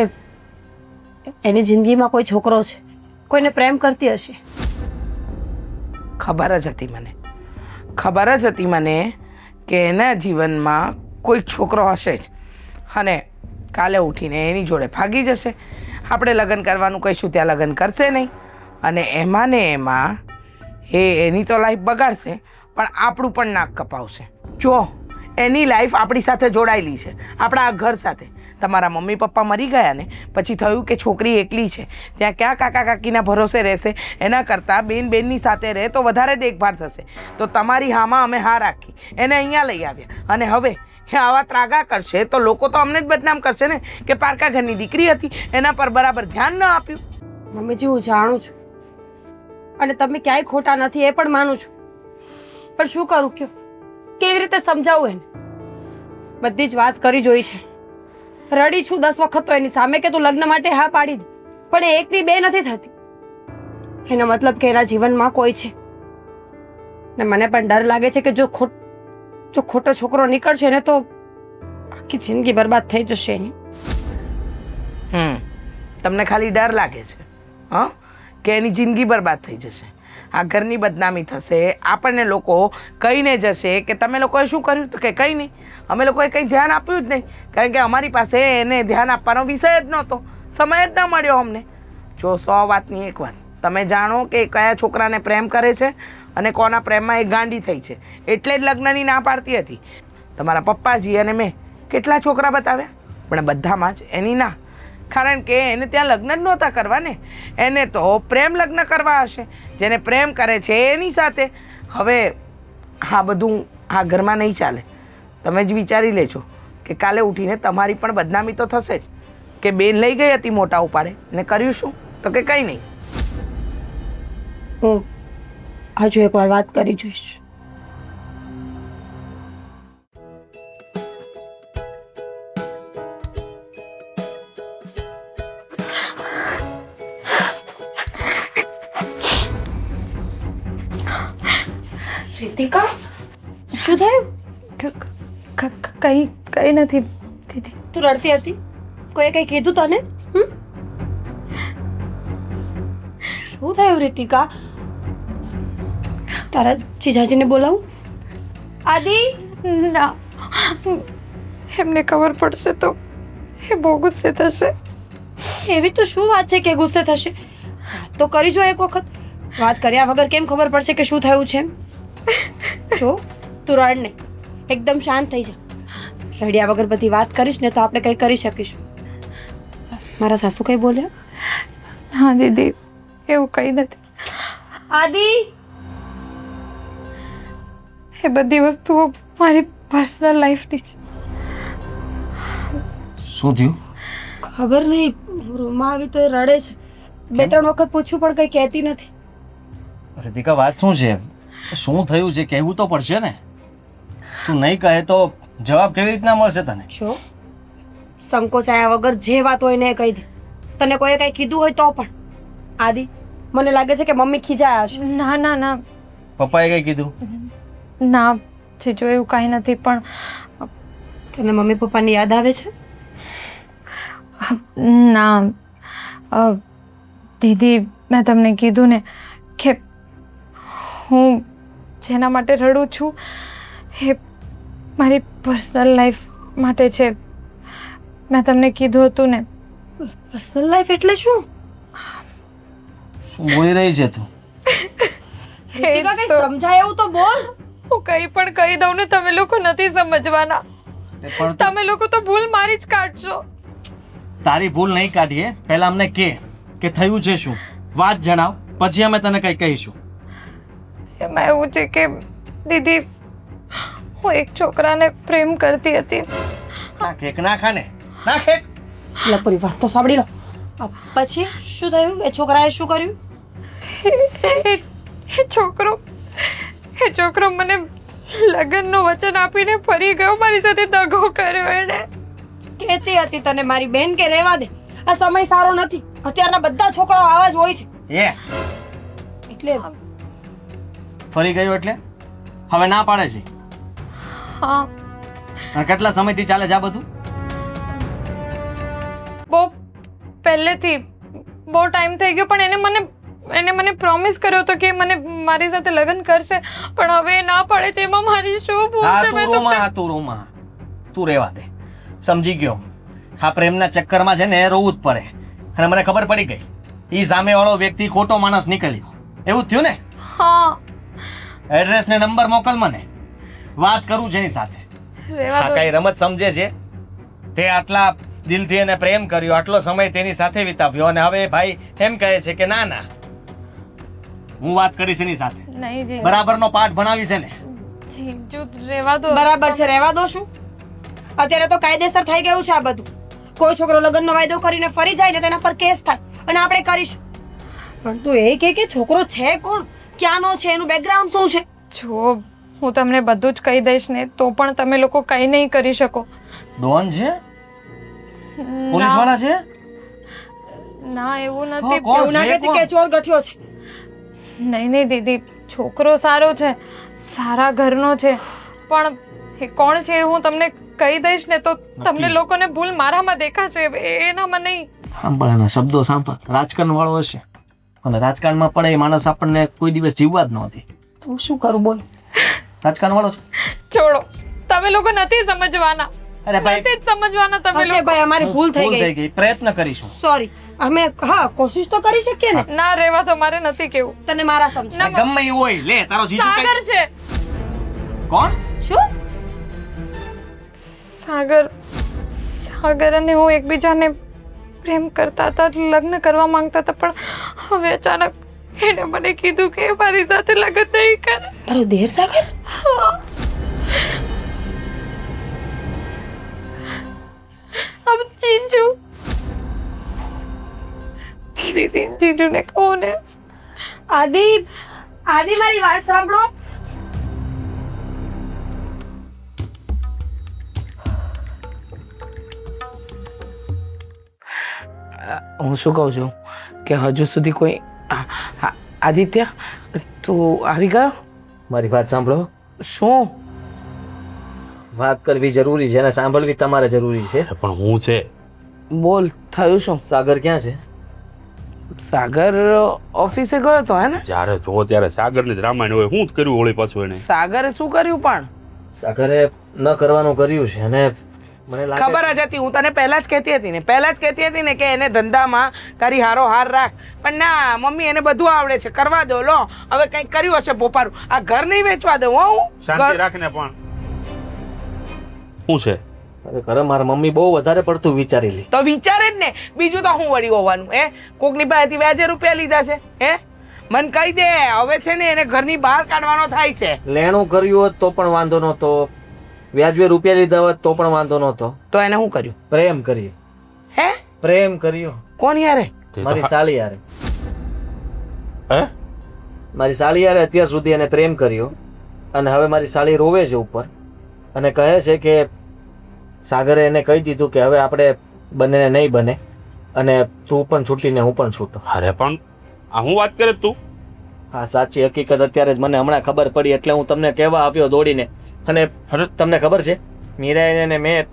એની જિંદગીમાં કોઈ છોકરો છે, કોઈને પ્રેમ કરતી હશે. ખબર જ હતી મને કે એના જીવનમાં કોઈ છોકરો હશે જ, અને કાલે ઉઠીને એની જોડે ભાગી જશે. આપણે લગ્ન કરવાનું કહીશું ત્યાં લગ્ન કરશે નહીં, અને એમાં ને એમાં એની તો લાઈફ બગાડશે, પણ આપણું પણ નાક કપાવશે. જો એની લાઈફ આપણી સાથે જોડાયેલી છે, આપણા આ ઘર સાથે. તમારા મમ્મી પપ્પા મરી ગયા ને પછી થયું કે છોકરી એકલી છે, ત્યાં ક્યાં કાકા કાકીના ભરોસે રહેશે, એના કરતાં બેનની સાથે રહે તો વધારે દેખભાળ થશે. તો તમારી હામાં અમે હા રાખી, એને અહીંયા લઈ આવ્યા, અને હવે એ આવા ત્રાગા કરશે તો લોકો તો અમને જ બદનામ કરશે ને કે પારકા ઘરની દીકરી હતી, એના પર બરાબર ધ્યાન ન આપ્યું. મમ્મીજી હું જાણું છું અને તમે ક્યાંય ખોટા નથી એ પણ માનું છું, પણ શું કરું કયો, કેવી રીતે સમજાવું એને? બધી જ વાત કરી જોઈ છે, રડી છું 10 વખત તો એની સામે કે તું લગ્ન માટે હા પાડી દે, પણ એ એકની બે નથી થતી. એનો મતલબ કે એના જીવનમાં કોઈ છે, ને મને પણ ડર લાગે છે કે જો ખોટો છોકરો નીકળશે ને તો આખી જિંદગી બરબાદ થઈ જશે એની. તમને ખાલી ડર લાગે છે હા કે એની જિંદગી બરબાદ થઈ જશે, આ ઘરની બદનામી થશે, આપણને લોકો કહીને જશે કે તમે લોકોએ શું કર્યું, તો કે કંઈ નહીં, અમે લોકોએ કંઈ ધ્યાન આપ્યું જ નહીં, કારણ કે અમારી પાસે એને ધ્યાન આપવાનો વિષય જ નહોતો, સમય જ ન મળ્યો અમને. જો 100 વાતની એક વાત, તમે જાણો કે કયા છોકરાને પ્રેમ કરે છે અને કોના પ્રેમમાં એ ગાંડી થઈ છે, એટલે જ લગ્નની ના પાડતી હતી. તમારા પપ્પાજી અને મેં કેટલા છોકરા બતાવ્યા, પણ બધામાં જ એની ના, કારણ કે એને ત્યાં લગ્ન જ નહોતા કરવા ને, એને તો પ્રેમ લગ્ન કરવા હશે, જેને પ્રેમ કરે છે એની સાથે. હવે આ બધું આ ઘરમાં નહીં ચાલે, તમે જ વિચારી લેજો કે કાલે ઉઠીને તમારી પણ બદનામી તો થશે જ કે બેન લઈ ગઈ હતી મોટા ઉપાડે ને કર્યું શું, તો કે કંઈ નહીં. હું હજુ એકવાર વાત કરી જોઈશ. રીતિકા શું થયું? કઈ નથી દીદી. તું રડતી હતી, કોઈએ કઈ કીધું તને? શું થયું રીતિકા? તારા જીજાજીને બોલાવું? આદિ ના, એમને ખબર પડશે તો એ બહુ ગુસ્સે થશે. એવી તો શું વાત છે કે ગુસ્સે થશે? વાત તો કરી જો એક વખત, વાત કર્યા વગર કેમ ખબર પડશે કે શું થયું છે? જો તું રડ નહીં, એકદમ શાંત થઈ જા. રડ્યા વગર બધી વાત કરીશ ને તો આપણે કંઈ કરી શકીશું. મારા સાસુ કંઈ બોલ્યા? હા દીદી, એવું કંઈ નથી. આદિ એ બધી વસ્તુઓ મારી પર્સનલ લાઈફની છે. શું થયું? ખબર નહીં, રૂમમાં આવી તો એ રડે છે. 2-3 વખત પૂછ્યું પણ કંઈ કહેતી નથી. રીતિકા વાત શું છે? શું થયું છે કહેવું તો પડશે ને. તું નહીં કહે તો જવાબ કેવી રીતના મળશે તને? જો સંકોચાયા વગર જે વાત હોય ને એ કહી દે. તને કોઈએ કંઈ કીધું હોય તો પણ. આદિ મને લાગે છે કે મમ્મી ખીજાયા હશે. ના ના ના પપ્પાએ કઈ કીધું? ના જીજુ, એવું કાંઈ નથી, પણ તને મમ્મી પપ્પાની યાદ આવે છે? ના દીદી, મેં તમને કીધું ને કે હું જેના માટે રડું છું એ મારી પર્સનલ લાઈફ માટે છે. મેં તમને કીધું હતું ને. પર્સનલ લાઈફ એટલે શું? શું બોલી રહી છે તું? રીતિકા, કંઈ સમજાય એવું તો બોલ. હું કંઈ પણ કહી દઉં ને તમે લોકો નથી સમજવાના. પણ તમે લોકો તો ભૂલ મારી જ કાઢશો. તારી ભૂલ નહીં કાઢીએ, પહેલા અમને કે થયું છે શું, વાત જણાવ, પછી અમે તને કંઈ કહીશું. એમાં એવું છે કે દીદી, હું એક છોકરાને પ્રેમ કરતી હતી. ના કેક ના ખાને, ના કેક. લપરી વાત તો સાંભળી લો. પછી શું થયું? એ છોકરાએ શું કર્યું? એ છોકરો મને લગ્નનું વચન આપીને ફરી ગયો, મારી સાથે દગો કર્યો એણે. કહેતી હતી તને મારી બેન કે રહેવા દે, આ સમય સારો નથી, અત્યારના બધા છોકરાઓ આવા જ હોય છે. એટલે ફરી ગયો એટલે હવે ના પાડે છે? હા. અને કેટલા સમયથી ચાલે છે આ બધું? બહુ પહેલેથી, બહુ ટાઈમ થઈ ગયો, પણ એને મને પ્રોમિસ કર્યો હતો કે મને મારી સાથે લગ્ન કરશે, પણ હવે એ ના પાડે છે. એમાં મારી શું ભૂલ છે? તું રોમાં તું રહેવા દે, સમજી ગયો. આ પ્રેમના ચક્કરમાં છે ને રોવું જ પડે. અને મને ખબર પડી ગઈ, ઈ સામેવાળો વ્યક્તિ ખોટો માણસ નીકળ્યો. એવું થયું ને? હા. એડ્રેસ ને નંબર મોકલ મને, વાત કરું છે એની સાથે. રહેવા આ દો. કઈ રમત સમજે છે તે? આટલા દિલથી એને પ્રેમ કર્યો, આટલો સમય તેની સાથે વિતાવ્યો અને હવે એ ભાઈ એમ કહે છે કે ના ના હું વાત કરીશ એની સાથે. નહીં જીજુ. બરાબરનો પાઠ ભણાવી છે ને. જીજુ રહેવા દો. બરાબર છે, રહેવા દો શું? અત્યારે તો કાયદેસર થઈ ગયું છે આ બધું. કોઈ છોકરો લગ્નનો વાયદો કરીને ફરી જાય ને તેના પર કેસ થાય અને આપણે કરીશું. પણ તું એ કે છોકરો છે કોણ, ક્યાંનો છે, એનું બેકગ્રાઉન્ડ શું છે? જો હું તમને બધું જ કહી દઈશ ને તો પણ તમે લોકો કંઈ નહીં કરી શકો. ડોન છે? પોલીસ વાળા છે? ના એવું નથી. કોણ એવું ના છે? કહેતી કે ચોર ગઠિયો છે. નહીં નહીં દીદી, છોકરો સારો છે, સારા ઘરનો છે, પણ એ કોણ છે એ હું તમને કહી દઈશ ને તો તમને લોકોને ભૂલ મારામાં દેખાશે, એનામાં નહીં. સાંભળ એના શબ્દો સાંભળ. રાજકારણ વાળો હશે અને રાજકારણમાં પડે એ માણસ આપણને કોઈ દિવસ જીવવા જ નહોતી. તું શું કરું બોલ? રાજકારણ વાળો છે? છોડો, તમે લોકો નથી સમજવાના. અરે ભાઈ, નથી જ સમજવાના તમે હશે લોકો. ભાઈ, અમારી ભૂલ થઈ ગઈ. પ્રયત્ન કરીશું. સોરી. અમે હા કોશિશ તો કરી શકીએ ને. ના રહેવા તો મારે નથી કેવું. તને મારા સમજ. ના, ગમે એવું હોય લે તારો જીજુ સાગર કઈ- છે. કોણ? શું? સાગર અને હું એકબીજાને પ્રેમ કરતા હતા, લગ્ન કરવા માંગતા હતા, પણ હવે અચાનક એને મને કીધું કે મારી સાથે લગ્ન નહીં કરે. તારો દેર સાગર? अब जीजू दीदी जीजू ने કહો ને. આદિ મારી વાત સાંભળો. હું શું કહું છું કે હજુ સુધી કોઈ આદિત્ય તું આવી ગયો? મારી વાત સાંભળો. શું વાત કરવી જરૂરી છે અને સાંભળવી તમારે જરૂરી છે. પણ હું છે બોલ, થયું શું? સાગર ક્યાં છે? સાગર ઓફિસે ગયો તો હે ને? જ્યારે જો ત્યારે સાગરની જ રામાયણ હોય. હું જ કર્યું હોળી પાછું એને. સાગરે શું કર્યું? પણ સાગરે ન કરવાનું કર્યું છે અને મને લાગે ખબર જ હતી, હું તને પહેલા જ કહેતી હતી ને કે એને ધંધામાં તારી હારો હાર રાખ. પણ ના મમ્મી, એને બધું આવડે છે, કરવા દો. લો હવે કંઈક કર્યું હશે પોપારું. આ ઘર નહીં વેચવા દઉં હો હું. શાંતિ રાખને. પણ શું છે? ખરે મારા મમ્મી બહુ વધારે પડતું વિચારી લી. તો વિચારે જ ને, બીજું તો હું વળી હોવાનું? કોકની પાસેથી વ્યાજે રૂપિયા લીધા છે? મને કહી દે, હવે છે ને એને ઘરની બહાર કાઢવાનો થાય છે. લેણું કર્યું હોત તો પણ વાંધો નહોતો, વ્યાજબી રૂપિયા લીધા હોત તો પણ વાંધો નહોતો. તો એને શું કર્યું? પ્રેમ કર્યો. હે? પ્રેમ કર્યો. કોણ યારે? તે તો મારી સાળી યારે. હે? મારી સાળી યારે અત્યાર સુધી એને પ્રેમ કર્યો અને હવે મારી સાળી રોવે છે ઉપર અને કહે છે કે સાગરે એને કહી દીધું કે હવે આપણે બંનેને નહીં બને અને તું પણ છૂટીને હું પણ છૂટો. અરે પણ આ હું વાત કરે તું? હા, સાચી હકીકત અત્યારે જ મને હમણાં ખબર પડી એટલે હું તમને કહેવા આવ્યો દોડીને. અને તમને ખબર છે મીરાએ ને મેં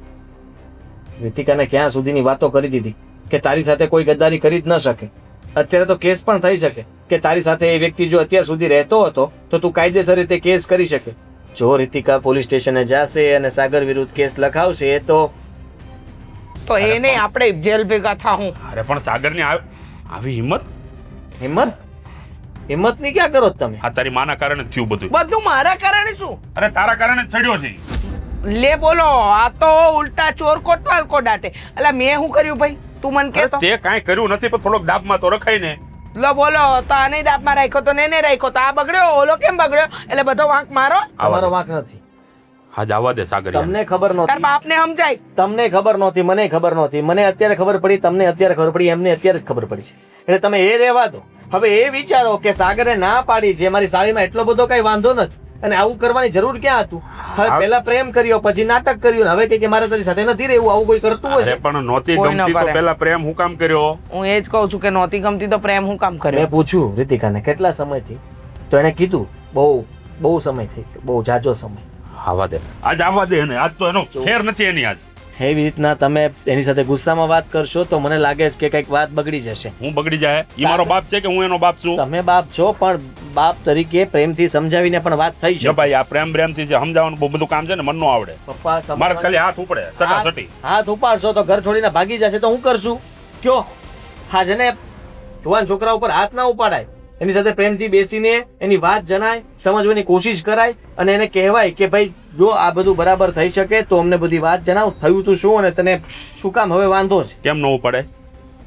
રીતિકાને ક્યાં સુધીની વાતો કરી દીધી કે તારી સાથે કોઈ ગદ્દારી કરી જ ન શકે. અત્યારે તો કેસ પણ થઈ શકે કે તારી સાથે એ વ્યક્તિ જો અત્યાર સુધી રહેતો હતો તો તું કાયદેસર રીતે કેસ કરી શકે. જો રીતિકા પોલીસ સ્ટેશને જશે અને સાગર વિરુદ્ધ કેસ લખાવશે તો એને આપણે જેલ ભેગા થાઉં. અરે પણ સાગરની આવી હિંમત હિંમતની ક્યાં કરો છો તમે? આ તારી માના કારણે જ થયું બધું. બધું મારા કારણે શું? અરે તારા કારણે જ ચડ્યો છે. લે બોલો, આ તો ઉલટા ચોર કોટો હલકો દાટે. એટલે મેં શું કર્યું ભાઈ? તું મને અરે કહેતો. તે કાંઈ કર્યું નથી પણ થોડોક દાબમાં તો રખાય ને. લો બોલો, તો આને દાપમાં રાખ્યો તો ને રાખ્યો તો આ બગડ્યો, ઓલો કેમ બગડ્યો? એટલે બધો વાંક મારો. તમારો વાંક નથી. હા આવવા દે સાગર. તમને ખબર તાર નહોતી, બાપને સમજાય. તમને ખબર નહોતી, મને ખબર નહોતી. મને અત્યારે ખબર પડી, તમને અત્યારે ખબર પડી, એમને અત્યારે જ ખબર પડી છે. એટલે તમે એ રહેવા દો. હવે એ વિચારો કે સાગરે ના પાડી છે, મારી સાળીમાં એટલો બધો કઈ વાંધો નથી અને આવું કરવાની જરૂર ક્યાં હતું? હવે પહેલા પ્રેમ કર્યો, પછી નાટક કર્યું ને હવે કે મારે તારી સાથે નથી રહેવું. આવું કોઈ કરતું અરે હશે? પણ નહોતી કોઈ ન ગમતી તો કરે. પેલા પ્રેમ હું કામ કર્યો? હું એ જ કહું છું કે નહોતી ગમતી તો પ્રેમ હું કામ મેં કર્યો? પૂછ્યું રીતિકાને કેટલા સમયથી, તો એને કીધું બહુ સમય થઈ ગયો, બહુ જાજો સમય. આવવા દે, આજ આવવા દે ને. આજ તો એનો ફેર નથી એની. આજ એવી રીતના તમે એની સાથે ગુસ્સામાં વાત કરશો તો મને લાગે છે કે કંઈક વાત બગડી જશે. હું બગડી જાય? ઈ મારો બાપ છે કે હું એનો બાપ છું? તમે બાપ છો પણ બાપ તરીકે પ્રેમથી સમજાવીને પણ વાત થઈ જો છે. ભાઈ આ પ્રેમથી જે સમજાવવાનું બહુ બધું કામ છે ને મન નો આવડે. પપ્પા મારે સમજાવવા- ખાલી હાથ ઉપડે સટાસટી. હાથ ઉપાડશો તો ઘર છોડીને ભાગી જશે તો હું કરશું કયો? હા છે ને, જુવાન છોકરા ઉપર હાથ ના ઉપાડાય. એની સાથે પ્રેમથી બેસીને એની વાત જણાય, સમજવાની કોશિશ કરાય અને એને કહેવાય કે ભાઈ જો આ બધું બરાબર થઈ શકે તો અમને બધી વાત જણાવ, થયું તું શું અને તને શું કામ હવે વાંધો છે? કેમ ન પડે?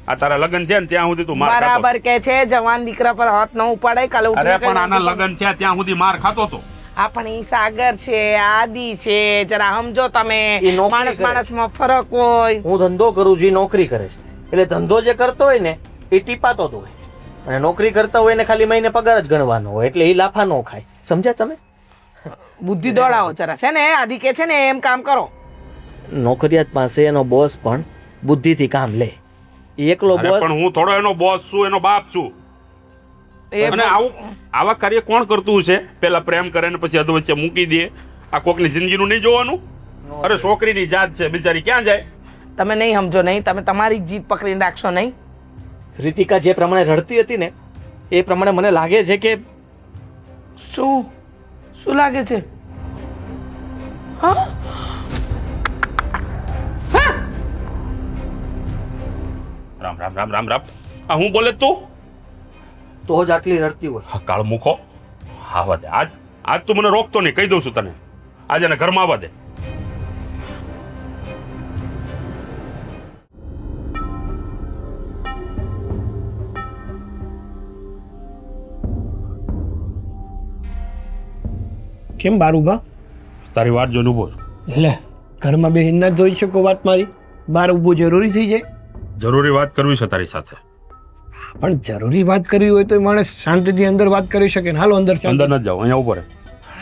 આ તારા લગ્ન છે ને ત્યાં સુધી તું માર ખાતો. બરાબર કે છે જવાન દીકરા પર હાથ ન ઉપાડાય. કાલે અરે ઉઠીને પણ આના કઈ લગ્ન છે ત્યાં સુધી માર ખાતો તો. આપણી સાગર છે, આદિ છે, જરા સમજો તમે. ઈ નોકરી માણસ કરે. માણસમાં ફરક હોય. હું ધંધો કરું છું, ઈ નોકરી કરે છે. એટલે ધંધો જે કરતો હોય ને એ ટીપાતો તો હોય, અને નોકરી કરતા હોય ને ખાલી મહિને પગાર જ ગણવાનો હોય, એટલે એ લાફા ન ખાય. સમજ્યા તમે? બુદ્ધિ દોડાવો જરા છે ને. આદિ કે છે ને એમ કામ કરો. નોકરિયાત પાસે એનો બોસ પણ બુદ્ધિથી કામ લે. ઈ એકલો અરે બોસ પણ હું થોડો એનો બોસ છું, એનો બાપ છું. એ અને આવા કાર્ય કોણ કરતું છે? પેલા પ્રેમ કરે ને પછી અધવચ્ચે મૂકી દે. આ કોકની જિંદગીનું નહીં જોવાનું? અરે છોકરીની જાત છે, બિચારી ક્યાં જાય? તમે નહીં સમજો નહીં. તમે તમારી જીભ પકડીને રાખશો નહીં. રીતિકા જે પ્રમાણે રડતી હતી ને એ પ્રમાણે મને લાગે છે કે શું શું લાગે છે? હા રામ રામ રામ રામ રામ. આ હું બોલે તું? તો જ આટલી રડતી હોય. હા, કાળ મૂકો. આવા દે. આજ તું મને રોકતો નહીં, કહી દઉં છું તને. આજે એને ઘરમાં આવવા દે. કેમ બારુભા? તારી વાત જોઈને ઉભો છું. એટલે ઘરમાં બેહીને ના જોઈ શકો વાત મારી? બહાર ઊભું જરૂરી થઈ જાય? જરૂરી વાત કરવી છે તારી સાથે. પણ જરૂરી વાત કરવી હોય તો માણસ શાંતિથી અંદર વાત કરી શકે ને. હાલો અંદર અંદર ન જાઓ, અહીંયા ઉભો રહે.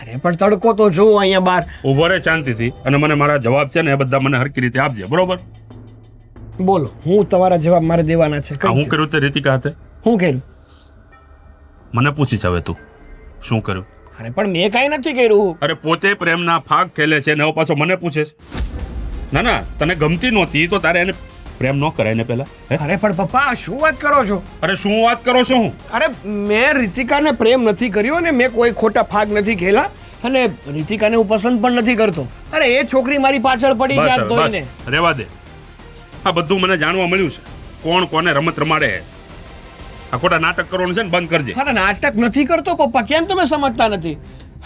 અરે પણ તડકો તો જો અહીંયા બહાર. ઉભો રહે શાંતિથી, અને મને મારા જવાબ છે ને એ બધા મને હરકી રીતે આપજે, બરોબર? બોલો, હું તમારા જવાબ મારે દેવાના છે. આ હું કર્યું તે રીતિકા હાથે? હું કર્યું? મને પૂછીશ હવે તું શું કર્યું? અરે પણ મેં કાંઈ નથી કર્યું. અરે પોતે પ્રેમના ફાગ ખેલે છે ને હવે પાછો મને પૂછે છે? ના ના, તને ગમતી નહોતી તો તારે એને પ્રેમ ન કરાય ને પેલા? અરે પણ પપ્પા શું વાત કરો છો? અરે શું વાત કરો છો? હું અરે મેં રીતિકાને પ્રેમ નથી કર્યો અને મેં કોઈ ખોટા ફાગ નથી ખેલા, અને રીતિકાને હું પસંદ પણ નથી કરતો. અરે એ છોકરી મારી પાછળ પડી બસ ગયા હવે, ધોઈને. બસ રેવા દે. આ બધું મને જાણવા મળ્યું છે, કોણ કોને રમત રમાડે. આ ખોટા નાટક કરવાનું છે ને બંધ કરજે. અરે નાટક નથી કરતો પપ્પા, કેમ તમે સમજતા નથી?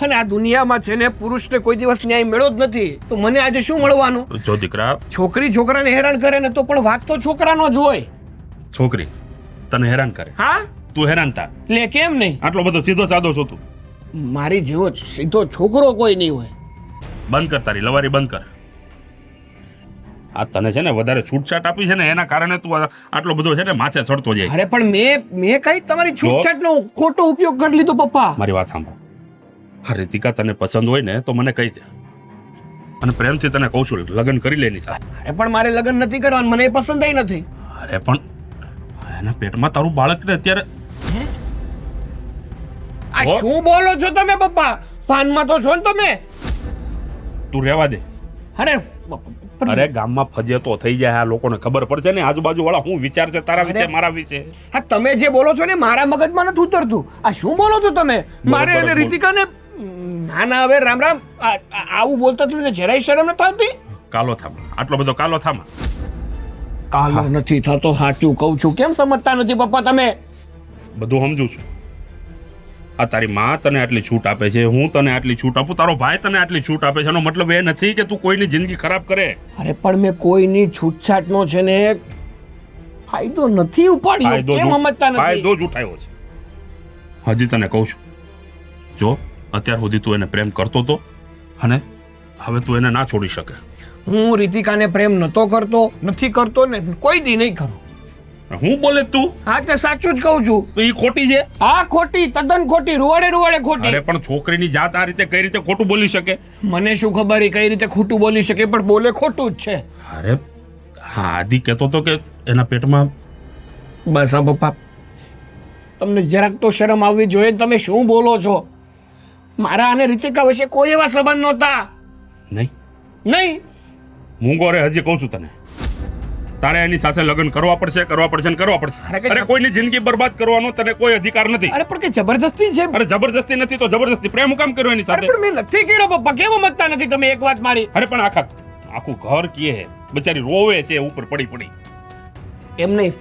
અને આ દુનિયામાં છે ને પુરુષને કોઈ દિવસ ન્યાય મળ્યો જ નથી, તો મને આજે શું મળવાનું? જો દીકરા, છોકરી છોકરાને હેરાન કરે ને તો પણ વાંક તો છોકરાનો જ હોય. છોકરી તને હેરાન કરે, હા તું હેરાન થા. લે કેમ નહીં? આટલો બધો સીધો સાદો છો તું? મારી જેવો સીધો છોકરો કોઈ નહીં હોય. બંધ કર, તારી લવારી બંધ કર. આ તને છે ને વધારે છૂટછાટ આપી છે ને એના કારણે તું આટલો બધો છે ને માથે ચડતો જાય. અરે પણ મેં કઈ તમારી છૂટછાટનો ખોટો ઉપયોગ કરી લીધો પપ્પા. મારી વાત સાંભળ. હા, રીતિકા તને પસંદ હોય ને તો મને કહી દે, અને પ્રેમથી તને કહું છું લગ્ન કરી લે એની સાથે. અરે પણ મારે લગ્ન નથી કરવાનું, મને એ પસંદ નથી. અરે પણ એના પેટમાં તારું બાળક ને અત્યારે. આ શું બોલો છો તમે પપ્પા? પાનમાં તો છો ને તમે? તું રહેવા દે. અરે અરે ગામમાં ફજેતો થઈ જાય, આ લોકોને ખબર પડશે ને આજુબાજુ વાળા શું વિચાર છે તારા વિશે, મારા વિશે. હા, તમે જે બોલો છો ને મારા મગજમાં નથી ઉતરતું. આ શું બોલો છો તમે? મારે બરોબર, અને રીતિકાને ના ના હવે રામ રામ. આવું બોલતા તમને જરાય શરમ નથી આવતી? કાલો થામા, આટલો બધો કાલો થામા. કાલો નથી થતો, સાચું કહું છું. કેમ સમજતા નથી પપ્પા તમે? બધું સમજુ છું. આ તારી માં તને આટલી છૂટ આપે છે, હું તને આટલી છૂટ આપું, તારો ભાઈ તને આટલી છૂટ આપે છે, એનો મતલબ એ નથી કે તું કોઈની જિંદગી ખરાબ કરે. અરે પણ મેં કોઈની છૂટછાટનો છે ને ફાયદો નથી ઉપાડ્યો. કેમ સમજતા નથી? ફાયદો જ ઉઠાવ્યો છે. હજી તને કહું છું, જો અત્યાર સુધી તું એને પ્રેમ કરતો હતો અને હવે તું એને ના છોડી શકે. હું રીતિકાને પ્રેમ નતો કરતો, નથી કરતો ને કોઈ દી નહીં કરું. હું બોલે તું? હા, તે સાચું જ કહું છું. તો એ ખોટી છે? હા ખોટી, તદ્દન ખોટી, રૂવાડે ખોટી. અરે પણ છોકરીની જાત આ રીતે કઈ રીતે ખોટું બોલી શકે? મને શું ખબર એ કઈ રીતે ખોટું બોલી શકે, પણ બોલે ખોટું જ છે. અરે હા, આદિ કહેતો હતો કે એના પેટમાં. બસ હા પપ્પા, તમને જરાક તો શરમ આવવી જોઈએ. તમે શું બોલો છો? મારા અને રીતિકા વચ્ચે કોઈ એવા સંબંધ નહોતા. નહીં નહીં. મૂંગો રે, હજી કહું છું તને, તારે એની સાથે લગ્ન કરવા પડશે ને કરવા પડશે. અરે કોઈની જિંદગી બરબાદ કરવાનો તને કોઈ અધિકાર નથી. અરે પણ કે જબરદસ્તી છે. અરે જબરદસ્તી નથી તો જબરદસ્તી પ્રેમ હું કામ કર્યો એની અરે સાથે? પણ મેં નથી કર્યો પપ્પા, કેમ સમજતા નથી તમે એક વાત મારી? અરે પણ આખું ઘર કીએ હે, બચારી રોવે છે ઉપર પડી. એમ નહીં,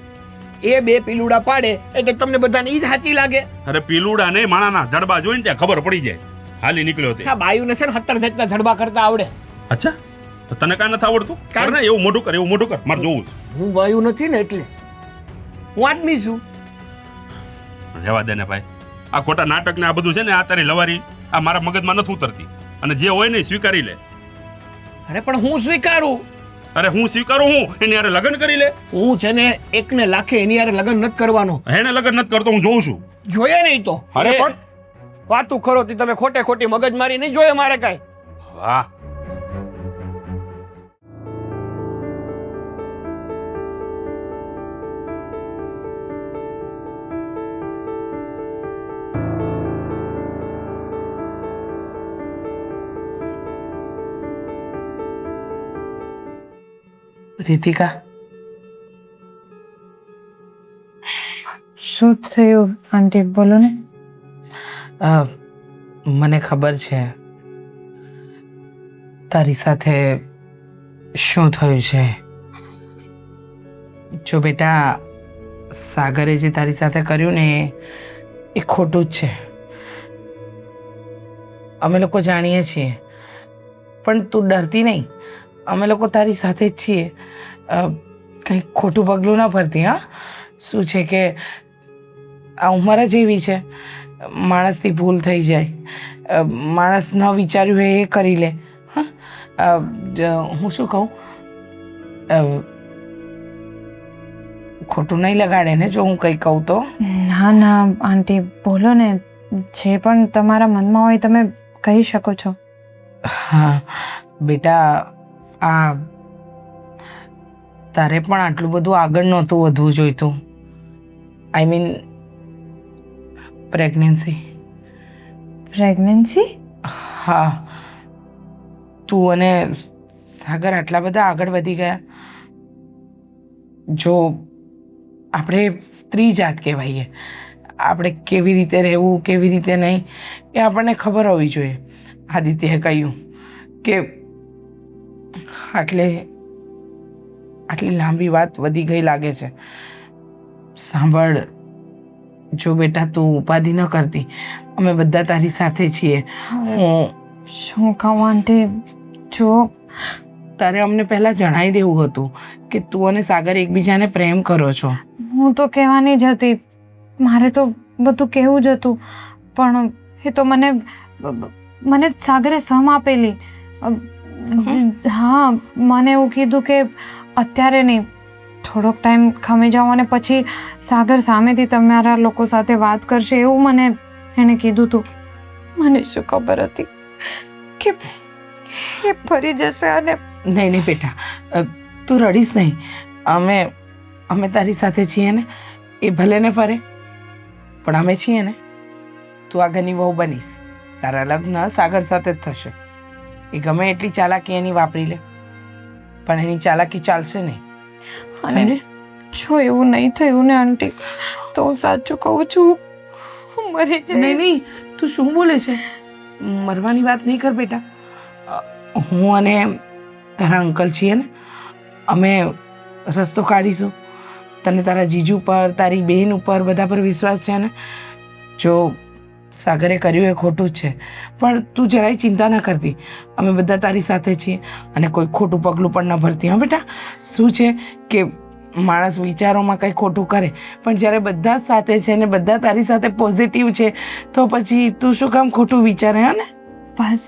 એ બે પીલુડા પાડે એટલે તમને બધાને ઈ જ સાચી લાગે. અરે પીલુડા નહીં, માણાના જડબા જોઈને ત્યાં ખબર પડી જાય. હાલી નીકળ્યો તે આ બાયુને છે ને 70 જાતના જડબા કરતા આવડે. અચ્છા તો તને કાંઈ નથી આવડતું કર ને એવું મોઢું કર મારે જોવું છે. હું બાયુ નથી ને એટલે હું આદમી છું. રહેવા દે ને ભાઈ આ ખોટા નાટક ને આ બધું છે ને આ તારી લવારી આ મારા મગજમાં નથી ઉતરતી અને જે હોય ને એ સ્વીકારી લે. અરે પણ હું સ્વીકારું. અરે હું સ્વીકારું હું એની હારે લગ્ન કરી લે. હું છે ને એકને લાખે એની હારે લગ્ન નથી કરવાનો. એને લગ્ન નથી કરતો હું જોઉં છું. જોઈએ નહીં તો અરે પણ વાતું ખરો તી તમે ખોટે ખોટી મગજ મારી નહીં જોઈએ મારે કાંઈ. વાહ રીતિકા, શું થયું આંટી? બોલો ને. મને ખબર છે તારી સાથે શું થયું છે. જો બેટા, સાગરે જે તારી સાથે કર્યું ને એ ખોટું જ છે. અમે લોકો જાણીએ છીએ, પણ તું ડરતી નહીં. અમે લોકો તારી સાથે જ છીએ. કંઈ ખોટું પગલું ના ભરતી. હા, શું છે કે આ ઉંમર જ એવી છે, માણસથી ભૂલ થઈ જાય. માણસ ન વિચાર્યું હોય એ કરી લે. હા, હું શું કહું, ખોટું નહીં લગાડે ને જો હું કંઈ કહું તો? ના ના આંટી, બોલો ને. જે પણ તમારા મનમાં હોય તમે કહી શકો છો. હા બેટા, આ તારે પણ આટલું બધું આગળ નહોતું વધવું જોઈતું. I mean pregnancy. પ્રેગ્નન્સી? હા, તું અને સાગર આટલા બધા આગળ વધી ગયા. જો આપણે સ્ત્રી જાત કહેવાઈએ, આપણે કેવી રીતે રહેવું કેવી રીતે નહીં એ આપણને ખબર હોવી જોઈએ. આદિત્યએ કહ્યું કે આટલી લાંબી વાત વધી ગઈ લાગે છે. સાંભળ, જો બેટા તું ઉપાધિ ન કરતી, અમે બધા તારી સાથે છીએ. હું શું કહું આંટી, જો તારે અમને પહેલાં જણાવી દેવું હતું કે તું અને સાગર એકબીજાને પ્રેમ કરો છો. હું તો કહેવાની જ હતી, મારે તો બધું કહેવું જ હતું, પણ એ તો મને સાગરે સમ આપેલી. હા, મને એવું કીધું કે અત્યારે નહીં, થોડોક ટાઈમ ખમી જાઓ અને પછી સાગર સામેથી તમારા લોકો સાથે વાત કરશે, એવું મને એણે કીધું હતું. મને શું ખબર હતી કે એ ફરી જશે. અને નહીં નહીં બેટા, તું રડીશ નહીં. અમે તારી સાથે છીએ ને. એ ભલે ને ફરે, પણ અમે છીએ ને. તું આ ઘરની વહુ બનીશ. તારા લગ્ન સાગર સાથે જ થશે. એ ગમે એટલી ચાલાકી એની વાપરી લે, પણ એની ચાલાકી ચાલશે નહીં. અને જો એવું નહીં થયું ને આંટી, તો હું સાચું કહું છું, હું મરી જઈશ. નહીં નહીં, તું શું બોલે છે? મરવાની વાત નહીં કર બેટા. હું અને તારા અંકલ છીએ ને, અમે રસ્તો કાઢીશું. તને તારા જીજુ પર, તારી બહેન ઉપર, બધા પર વિશ્વાસ છે ને. જો સાગરે કર્યું એ ખોટું જ છે, પણ તું જરાય ચિંતા ન કરતી. અમે બધા તારી સાથે છીએ અને કોઈ ખોટું પગલું પણ ન ભરતી. હા બેટા, શું છે કે માણસ વિચારોમાં કંઈ ખોટું કરે, પણ જ્યારે બધા જ સાથે છે ને બધા તારી સાથે પોઝિટિવ છે, તો પછી તું શું કામ ખોટું વિચારે? હા ને, બસ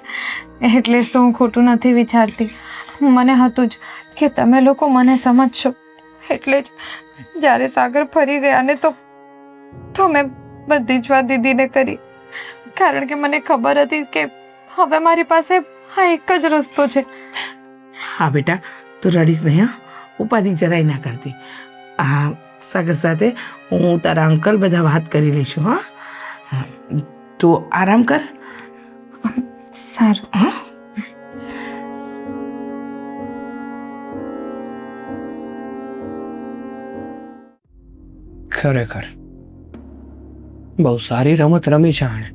એટલે જ તો હું ખોટું નથી વિચારતી. મને હતું જ કે તમે લોકો મને સમજશો, એટલે જ જ્યારે સાગર ફરી ગયા ને તો મેં બધી જ વાત દીદીને કરી, કારણ કે મને ખબર હતી કે હવે મારી પાસે આ એક જ રસ્તો છે. હા બેટા, તું રડીશ નહીં. હા, ઉપાધિ જરાય ના કરતી. હા, સાગર સાથે હું તારા અંકલ બધા વાત કરી લઈશું. હા, તું આરામ કર. સારું. હા, ખરેખર બહુ સારી રમત રમી છે આણે.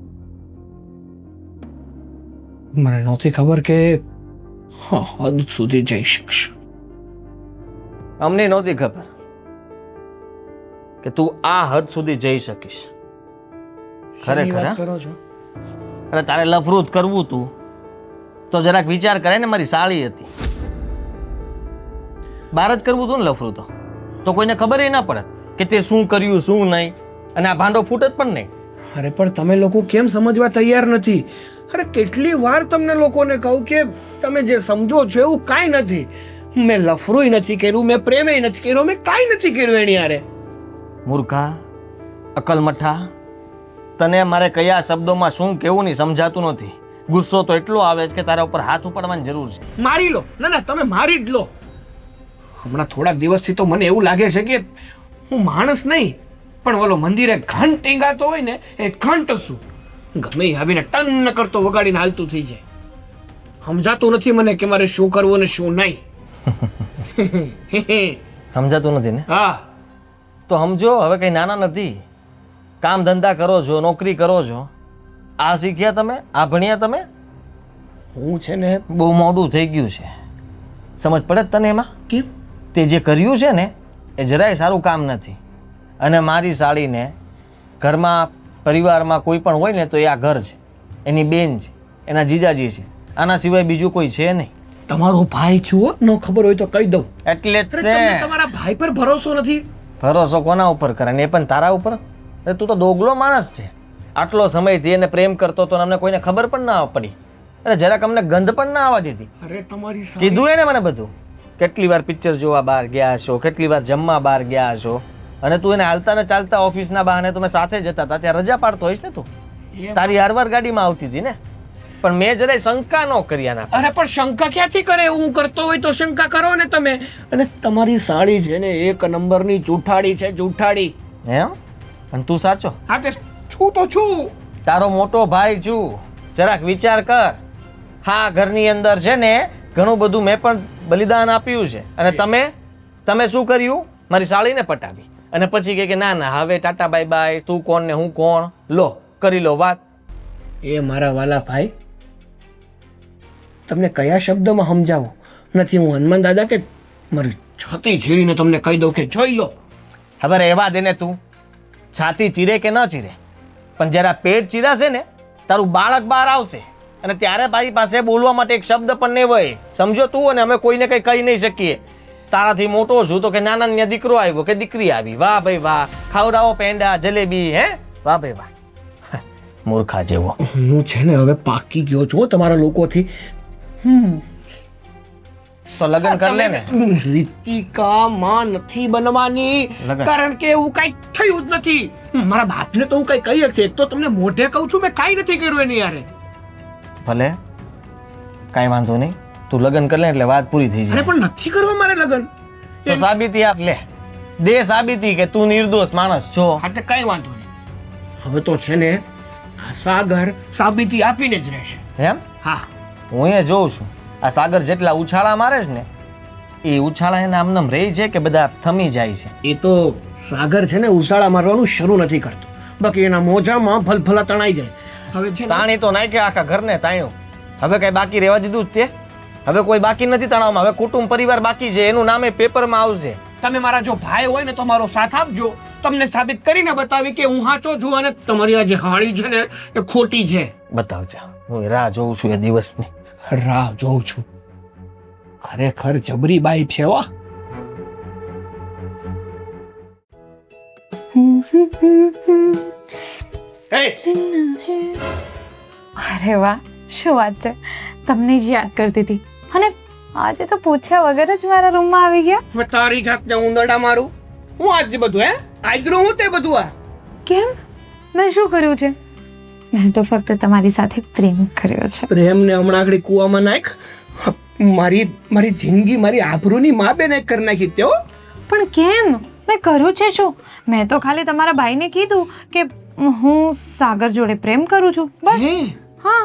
મને નહોતી ખબર કે હદ સુધી જઈ શકશે. અમને નહોતી ખબર કે તું આ હદ સુધી જઈ શકીશ. શેની ખરેખર વાત હા? કરો છો? અને તારે લફરું જ કરવું તું તો જરાક વિચાર કરે ને, મારી સાળી હતી. બહાર જ કરવું હતું ને લફરું તો કોઈને ખબર ના પડે કે તે શું કર્યું શું નહીં, અને આ ભાંડો ફૂટત પણ નહીં. અરે પણ તમે લોકો કેમ સમજવા તૈયાર નથી? અરે કેટલી વાર તમને લોકોને કહું કે તમે જે સમજો છો એવું કાંઈ નથી. મેં લફરોય નથી કર્યું, મેં પ્રેમેય નથી કર્યો, મેં કાંઈ નથી કર્યું એની હારે. મૂર્ખા, અકલમઠા, તને મારે કયા શબ્દોમાં શું કહેવું નહીં સમજાતું નથી. ગુસ્સો તો એટલો આવે છે કે તારા ઉપર હાથ ઉપાડવાની જરૂર છે. મારી લો. ના ના, તમે મારી જ લો. હમણાં થોડાક દિવસથી તો મને એવું લાગે છે કે હું માણસ નહીં પણ ઓલો મંદિરે ઘંટ ટીંગાતો હોય ને એ ઘંટ છું. ગમે એ આવીને ટન કરતો વગાડીને હાલતું થઈ જાય. સમજાતું નથી મને કે મારે શું કરવું ને શું નહીં. સમજાતું નથી ને? હા, તો સમજો, હવે કંઈ નાના નથી. કામ ધંધા કરો છો, નોકરી કરો છો, આ શીખ્યા તમે, આ ભણ્યા તમે. હું છે ને બહુ મોડું થઈ ગયું છે. સમજ પડે જ તને એમાં? કેમ? તે જે કર્યું છે ને એ જરાય સારું કામ નથી. અને મારી સાળીને ઘરમાં પરિવારમાં કોઈ પણ હોય ને તો એ આ ઘર છે, એની બેન છે, એના જીજાજી છે, આના સિવાય બીજું કોઈ છે નહીં. તમારો ભાઈ છું, ન ખબર હોય તો કહી દઉં. એટલે જ અરે ને. તમને તમારા ભાઈ પર ભરોસો નથી? ભરોસો કોના ઉપર કરે ને? એ પણ તારા ઉપર. અરે તું તો દોગલો માણસ છે. આટલો સમયથી એને પ્રેમ કરતો તો અમને કોઈને ખબર પણ ના પડી. અરે જરાક અમને ગંધ પણ ના આવવા દીધી. અરે તમારી કીધું એને મને બધું. કેટલી વાર પિક્ચર જોવા બહાર ગયા છો, કેટલી વાર જમવા બહાર ગયા છો, અને તું એને હાલતા ને ચાલતા ઓફિસના બહાને તમે સાથે જતા હતા, ત્યાં રજા પાડતો હોઈશ ને તું. તારી હારવાર ગાડીમાં આવતી હતી ને, પણ મેં જરાય શંકા ન કરી આના. અરે પણ શંકા ક્યાંથી કરે? હું કરતો હોય તો શંકા કરો ને તમે. અને તમારી સાળી છે ને એક નંબરની જૂઠાડી છે, જૂઠાડી. એમ? અને તું સાચો? હા, તે છું તો છું. તારો મોટો ભાઈ છું, જરાક વિચાર કર. હા, ઘરની અંદર છે ને ઘણું બધું મેં પણ બલિદાન આપ્યું છે, અને તમે શું કર્યું? મારી સાળીને પટાવી અને પછી કહે કે ના ના હવે ટાટા બાય બાય, તું કોણ ને હું કોણ, લો કરી લો વાત. એ મારા વાલા ભાઈ, તમને કયા શબ્દમાં સમજાવું? નથી હું હનુમાન દાદા કે મારી છાતી ચીરીને તમને કહી દઉં કે જોઈ લો. હવે રહેવા દે ને તું. છાતી ચીરે કે ન ચીરે, પણ જરા પેટ ચીરાશે ને તારું બાળક બહાર આવશે, અને ત્યારે મારી પાસે બોલવા માટે એક શબ્દ પણ નહીં હોય. સમજો તું? અને અમે કોઈને કંઈ કહી નહીં શકીએ. તારાથી મોટો છું તો કે નાના ને દીકરો આવ્યો કે દીકરી આવી, વાહ ભાઈ વાહ, ખાવડાવો પેંડા જલેબી, હે વાહ ભાઈ વાહ. મૂર્ખા જેવો. હું છે ને હવે પાકી ગયો છું તમારા લોકોથી. તો લગ્ન કર લે ને. રીતિકા માં નથી બનવાની, લગન. કારણ કે એવું કઈ થયું જ નથી. મારા બાપને તો હું કઈ કહી શકીએ. એક તો તમને મોઢે કહું છું, મેં કઈ નથી કર્યું એની યારે. ભલે કાંઈ વાંધો નહીં, તું લગ્ન કર લે એટલે વાત પૂરી થઈ અરે જાય. પણ નથી કરવા મારે લગ્ન. તો સાબિતી આપ લે, દે સાબિતી કે તું નિર્દોષ માણસ છો. હા, તે કઈ વાંધો નહીં. હવે તો છે ને આ સાગર સાબિતી આપીને જ રહેશે. એમ? હા, હું એ જોઉં છું આ સાગર જેટલા ઉછાળા મારે છે ને એ ઉછાળા એના આમનામ રહી છે કે બધા થમી જાય છે? એ તો સાગર છે ને ઉસાળા મારવાનું શરૂ નથી કરતો, બાકી એના મોજામાં ફલફલા તણાઈ જાય. હવે છે ને તાણી તો નાખ્યા આખા ઘરને તાણ્યું. હવે કઈ બાકી રહેવા દીધું જ તે? હવે કોઈ બાકી નથી તણાવમાં. હવે કુટુંબ પરિવાર બાકી છે, એનું નામે પેપરમાં આવશે. તમે મારા જો ભાઈ હોય ને તો મારો સાથ આપજો. તમને સાબિત કરીને બતાવી કે હું સાચો છું અને તમારી આ જે હાળી છે ને એ ખોટી છે. બતાવજે, હું રાહ જોઉં છું એ દિવસની. રાહ જોઉં છું. ખરેખર જબરી બાઈ છે હો. અરે વાહ, શું વાત છે! તમને જ યાદ કરતી હતી, અને આજે તો પૂછ્યા વગર જ મારા રૂમમાં આવી ગયા. હવે તારી જાતને ઉંદરડા મારું હું આજ બધું હે આજનું હું તે બધું આ કેમ? મેં શું કર્યું છે? મેં તો ફક્ત તમારી સાથે પ્રેમ કર્યો છે. પ્રેમને હમણાં આગળ કૂવામાં નાખ. મારી જિંદગી મારી આબરૂની માં બેને કરી નાખી તે હો. પણ કેમ? મેં કર્યું છે શું? મેં તો ખાલી તમારા ભાઈને કીધું કે હું સાગર જોડે પ્રેમ કરું છું, બસ. હે, હા.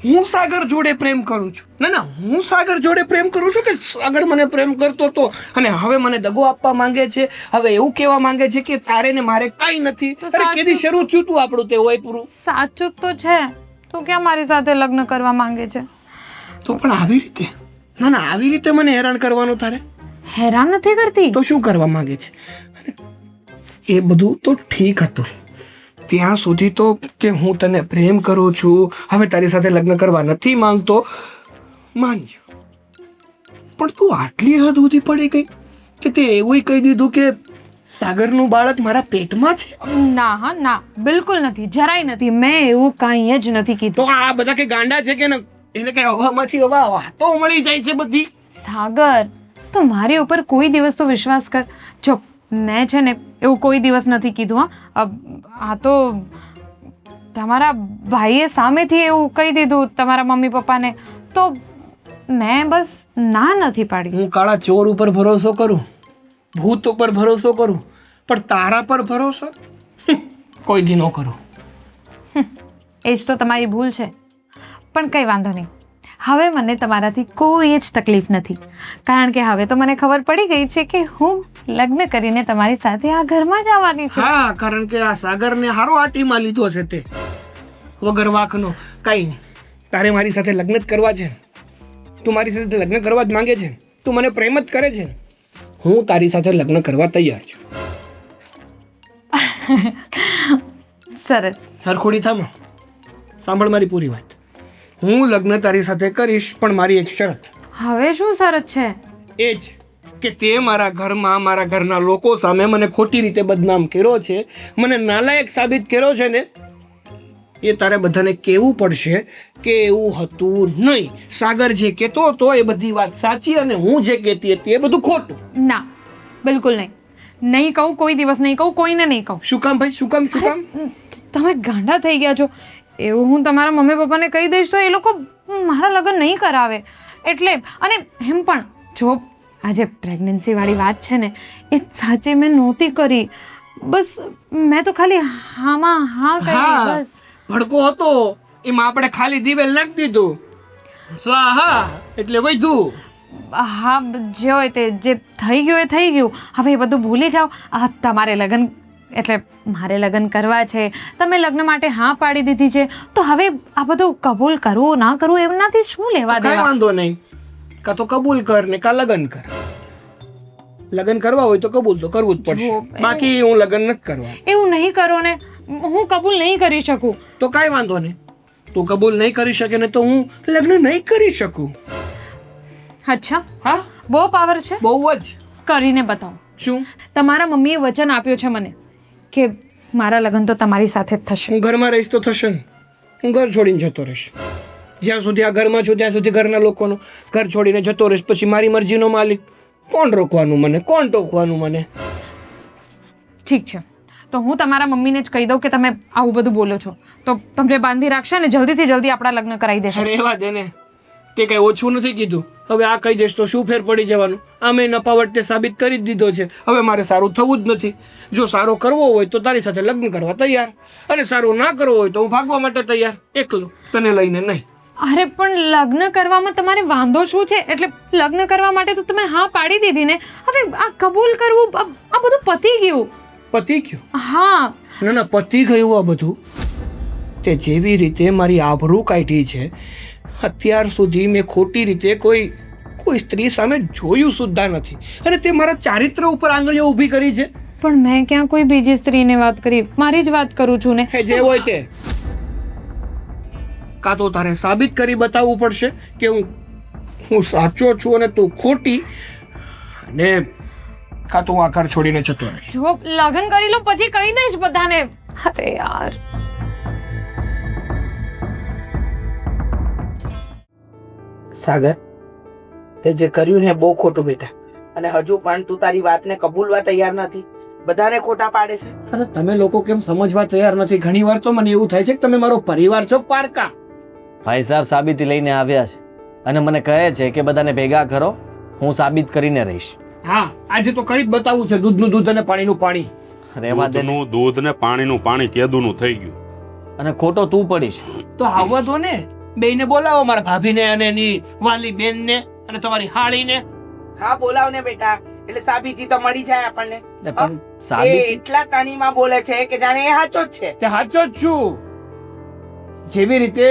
હું સાગર જોડે પ્રેમ કરું છું? ના ના, હું સાગર જોડે પ્રેમ કરું છું કે સાગર મને પ્રેમ કરતો તો અને હવે મને દગો આપવા માંગે છે? હવે એવું કહેવા માંગે છે કે તારે ને મારે કાઈ નથી? તો અરે સાચું. કેદી શરૂ થયું તું આપણું તે હોય પૂરું? સાચું તો છે. તો ક્યાં મારી સાથે લગ્ન કરવા માંગે છે? તો પણ આવી રીતે? ના ના, આવી રીતે મને હેરાન કરવાનું તારે? હેરાન નથી કરતી. તો શું કરવા માંગે છે? અને એ બધું તો ઠીક હતું, ત્યાં સુધી તો કે હું તને પ્રેમ કરું છું, હવે તારી સાથે લગ્ન કરવા નથી માંગતો, માન્યો. પણ તું આટલી હદ સુધી પડી ગઈ કે તે એવું કહી દીધું કે સાગરનું બાળક મારા પેટમાં છે. ના હા ના, બિલકુલ નથી, જરાય નથી. મેં એવું કાંઈ જ નથી કીધું. તો આ બધા કે ગાંડા છે કે ન? એને કઈ હવામાંથી હવા વાતો મળી જાય છે બધી. સાગર, તો મારી ઉપર કોઈ દિવસ તો વિશ્વાસ કર. જો મેં છે ને એવું કોઈ દિવસ નથી કીધું. આ તો તમારા ભાઈએ સામેથી એવું કહી દીધું તમારા મમ્મી પપ્પાને, તો મેં બસ ના નથી પાડી. હું કાળા ચોર ઉપર ભરોસો કરું, ભૂત ઉપર ભરોસો કરું, પણ તારા પર ભરોસો કોઈ દી ન કરું. એ જ તો તમારી ભૂલ છે. પણ કંઈ વાંધો નહીં, હવે મને તમારાથી કોઈ જ તકલીફ નથી, કારણ કે હવે તો મને ખબર પડી ગઈ છે કે હું લગ્ન કરીને તમારી સાથે આ ઘરમાં જ આવવાની છું. હા, કારણ કે આ સાગરને હારો આટીમાં લીધો છે તે વગર વાંકનો. કાંઈ નહીં, તારે મારી સાથે લગ્ન જ કરવા છે. તું મારી સાથે લગ્ન કરવા જ માંગે છે, તું મને પ્રેમ જ કરે છે. હું તારી સાથે લગ્ન કરવા તૈયાર છું. સરસ. હરખોડી થામાં સાંભળ મારી પૂરી વાત. હું લગ્ન તારી સાથે કરીશ, પણ મારી એક શરત. હવે શું શરત છે? એ જ કે તે મારા ઘરમાં મારા ઘરના લોકો સામે મને ખોટી રીતે બદનામ કર્યો છે, મને નાલાયક સાબિત કર્યો છે ને, એ તારે બધાને કહેવું પડશે કે એવું હતું નહીં. સાગર જે કહેતો હતો એ બધી વાત સાચી, અને હું જે કહેતી હતી એ બધું ખોટું. ના, બિલકુલ નહીં. નહીં કહું, કોઈ દિવસ નહીં કહું, કોઈને નહીં કહું. શું કામ ભાઈ, શું કામ, શું કામ? તમે ગાંડા થઈ ગયા છો. એવું હું તમારા મમ્મી પપ્પાને કહી દઈશ તો એ લોકો મારા લગ્ન નહીં કરાવે. એટલે અને એમ પણ જો આજે પ્રેગ્નન્સી વાળી વાત છે ને, એ સાચે મેં નહોતી કરી. બસ મેં તો ખાલી હામાં હા કરી. બસ ભડકો હતો એમાં આપણે ખાલી દિવેલ નાખી દીધું, સ્વાહા એટલે વધ્યું. હા, જે હોય તે, જે થઈ ગયું એ થઈ ગયું. હવે એ બધું ભૂલી જાઓ. આ તમારે લગ્ન એટલે મારે લગ્ન કરવા છે, તમે લગ્ન માટે હા પાડી દીધી છે, તો હવે આ બધું કબૂલ કરવું ના કરવું એમનાથી શું લેવા કઈ દેવા? વાંધો નહીં, કાં તો કબૂલ કર ને કાં લગ્ન કર. લગ્ન કરવા હોય તો કબૂલ તો કરવું જ પડશે, બાકી હું લગ્ન નથી કરવા. એવું નહીં કરો ને, હું કબૂલ નહીં કરી શકું. તો કાંઈ વાંધો નહીં, તું કબૂલ નહીં કરી શકે ને તો હું લગ્ન નહીં કરી શકું. અચ્છા, હા, બહુ પાવર છે. બહુ જ. કરીને બતાવો. શું? તમારા મમ્મીએ વચન આપ્યું છે મને કે મારા લગ્ન તો તમારી સાથે જ થશે. હું ઘરમાં રહીશ તો થશે ને, હું ઘર છોડીને જતો રહીશ. જ્યાં સુધી આ ઘરમાં છું ત્યાં સુધી ઘરના લોકોનો, ઘર છોડીને જતો રહીશ પછી મારી મરજીનો માલિક. કોણ રોકવાનું મને, કોણ ટોકવાનું મને? ઠીક છે, તો હું તમારા મમ્મીને જ કહી દઉં કે તમે આવું બધું બોલો છો, તો તમને બાંધી રાખશે ને જલ્દીથી જલ્દી આપણા લગ્ન કરાવી દેશે. અરે એવા દે ને, તે કઈ ઓછું નથી કીધું. હવે આ કહી દઈશ તો શું ફેર પડી જવાનું? આમે નપાવટે સાબિત કરી જ દીધો છે. હવે મારે સારું થવું જ નથી. જો સારો કરવો હોય તો તારી સાથે લગ્ન કરવા તૈયાર, અને સારું ના કરવો હોય તો હું ભાગવા માટે તૈયાર, એકલો, તને લઈને નહીં. અરે પણ લગ્ન કરવામાં તમારે વાંધો શું છે? એટલે લગ્ન કરવા માટે તો તમે હા પાડી દીધી ને, હવે આ કબૂલ કરવું આ બધું પતી ગયું. પતી ગયું? હા. ના ના, પતી ગયું આ બધું. તે જેવી રીતે મારી આબરૂ કાઢી છે, અત્યાર સુધી મેં ખોટી રીતે કોઈ સ્ત્રી સામે જોયું સુદ્ધા નથી, અને તે મારા ચારિત્ર ઉપર આંગળીઓ ઊભી કરી છે. પણ મેં ક્યાં કોઈ બીજી સ્ત્રીને વાત કરી? મારી જ વાત કરું છું ને. હે, જે હોય તે. કાં તો તારે સાબિત કરી બતાવવું પડશે કે હું સાચો છું અને તું ખોટી, અને કાં તો હું આ ઘર છોડીને જતો રહીશ. જો લગ્ન કરી લો પછી કહી દઈશ બધાને. અરે યાર, સાગર, તે જે કર્યું ને બહુ ખોટું બેટા, અને હજુ પણ તું તારી વાતને કબૂલવા તૈયાર નથી, બધાને ખોટા પાડે છે. અરે તમે લોકો કેમ સમજવા તૈયાર નથી? ઘણી વાર તો મને એવું થાય છે કે તમે મારો પરિવાર છો પારકા. ભાઈ સાહેબ સાબિતી લઈને આવ્યા છે અને મને કહે છે કે બધાને ભેગા કરો, હું સાબિત કરીને રહીશ. હા, આજે તો કરી જ બતાવવું છે. દૂધનું દૂધ અને પાણીનું પાણી. રહેવા દે ને. દૂધનું દૂધ ને પાણીનું પાણી કેદુનું થઈ ગયું. અને ખોટો તું પડીશ. તો આવવા દો ને, બેયને બોલાવો, મારા ભાભીને અને એની વાલી બેનને અને તમારી હાળીને. હા, બોલાવ ને બેટા, એટલે સાબિતી તો મળી જાય આપણને. એટલે પણ એ સાબિતી એટલા તાણીમાં બોલે છે કે જાણે એ સાચો જ છે. તે સાચો જ છું. જેવી રીતે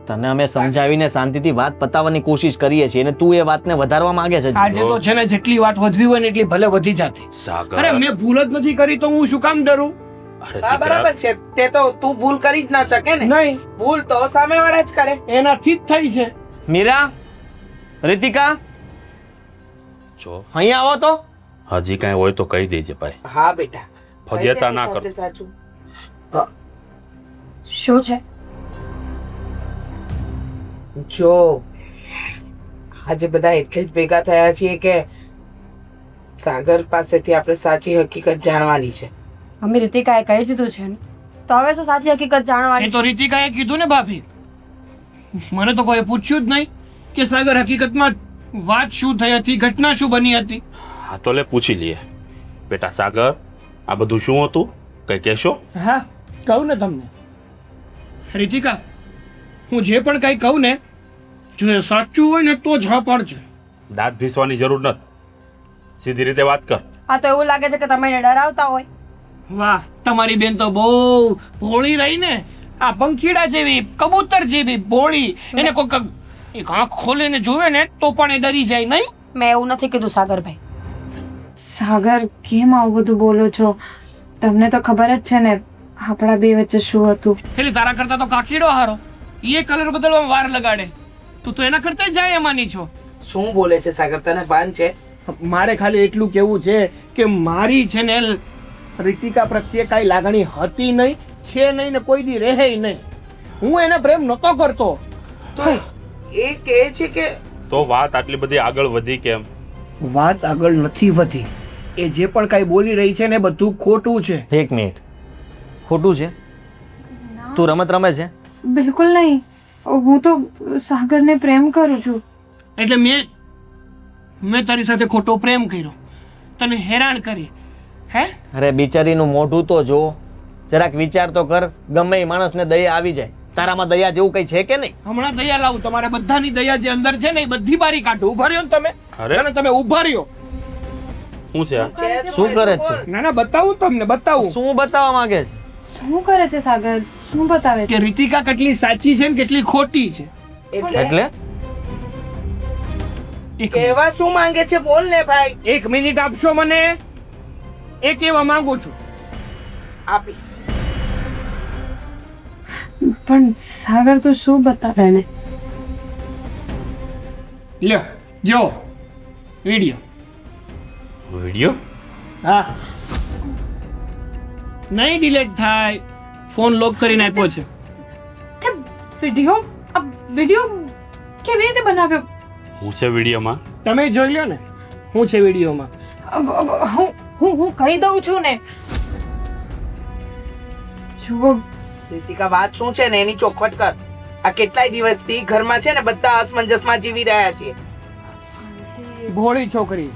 તને અમે સમજાવીને શાંતિથી વાત પતાવવાની કોશિશ કરીએ છીએ અને તું એ વાતને વધારવા માંગે છે. આજે તો છે ને, જેટલી વાત વધવી હોય ને એટલી ભલે વધી જાતી. સાગર, અરે મેં ભૂલ જ નથી કરી તો હું શું કામ ડરું? અરે હા બરાબર છે, તે તો તું ભૂલ કરી જ ના શકે ને. નહીં, ભૂલ તો સામેવાળા જ કરે. એનાથી જ થઈ છે. મીરા, રીતિકા, જો અહીંયા આવો તો. હજી કાંઈ હોય તો કહી દેજે ભાઈ, હા બેટા, ફજેતા ના સાચે કર. સાચું. શું છે? જો આજે બધા એટલે જ ભેગા થયા છીએ કે સાગર પાસેથી આપણે સાચી હકીકત જાણવાની છે. મમ્મી રીતિકાએ કહી દીધું છે ને, તો હવે શું સાચી હકીકત એ જાણવાની? તો રીતિકાએ કીધું ને ભાભી. મને તો કોઈ પૂછ્યું જ નહીં કે સાગર હકીકતમાં વાત શું થઈ હતી, ઘટના શું બની હતી. હા તો લે પૂછી લઈએ. બેટા સાગર, આ બધું શું હતું કઈ કહેશો? હા, કહું ને તમને. રીતિકા, હું જે પણ કંઈ કહું ને, જો એ સાચું હોય ને તો જ હા પાડજે. દાંત ભીસવાની જરૂર નથી, સીધી રીતે વાત કર. આ તો એવું લાગે છે કે તમે એને ડરાવતા હોય. વાહ, તમારી બેન તો બહુ ભોળી રહી ને. આ પંખીડા જેવી, કબૂતર જેવી ભોળી. એને કોઈક એક આંખ ખોલીને જોવે ને તો પણ એ ડરી જાય નહીં. મેં એવું નથી કીધું સાગરભાઈ. સાગર કેમ આવું બધું બોલો છો? તમને તો ખબર જ છે ને આપણા બે વચ્ચે શું હતું. એટલે તારા કરતા તો કાકીડો હારો. એ કલર બદલવામાં વાર લગાડે. તું તો એના કરતા જાય એમાંની છો. શું બોલે છે સાગર, તને ભાન છે? મારે ખાલી એટલું કેવું છે કે મારી છે ને રીતિકા પ્રત્યે કાંઈ લાગણી હતી નહીં, છે નહીં ને કોઈ દી રહે નહીં. હું એને પ્રેમ નહોતો કરતો. તો એ કહે છે કે તો વાત આટલી બધી આગળ વધી કેમ? વાત આગળ નથી વધી. એ જે પણ કાંઈ બોલી રહી છે ને બધું ખોટું છે. એક મિનિટ, ખોટું છે? તું રમત રમે છે? બિલકુલ નહીં, હું તો સાગરને પ્રેમ કરું છું. એટલે મેં તારી સાથે ખોટો પ્રેમ કર્યો, તને હેરાન કરી. હે? અરે બિચારીનું મોઢું તો જો, જરાક વિચાર તો કર. ગમે એ માણસને દયા આવી જાય. તારામાં દયા જેવું કઈ છે કે નહીં? હમણાં દયા લાવું. તમારે બધાની દયા જે અંદર છે ને એ બધી બારી કાઢું. ઉભા રહ્યો ને તમે. અરે અને તમે ઉભા રહ્યો. શું છે આ? શું કરે છે તું? ના ના, બતાવું તમને, બતાવું શું બતાવવા માંગે છે? શું કરે છે સાગર? શું બતાવે છે? કે રીતિકા કેટલી સાચી છે ને કેટલી ખોટી છે. એટલે કહેવા શું માંગે છે? બોલ ને ભાઈ. એક મિનિટ આપશો મને? એ કહેવા માંગુ છું. આપી. પણ સાગર તો શું બતાવે ને? લ્યો જો વિડિયો. વિડીયો? હા, નહીં ડિલીટ થાય. ફોન લોક કરીને આપ્યો છે. તે વિડિયો કેવી રીતે બનાવ્યો? હું છે વિડીયોમાં? તમે જોઈ લો ને હું છે વિડીયોમાં. હું કહી દઉં છું ને. જુઓ, રીતિકા, વાત શું છે ને એની ચોખવટ કર. આ કેટલાય દિવસથી ઘરમાં છે ને બધા અસમંજસમાં જીવી રહ્યા છીએ. ભોળી છોકરી,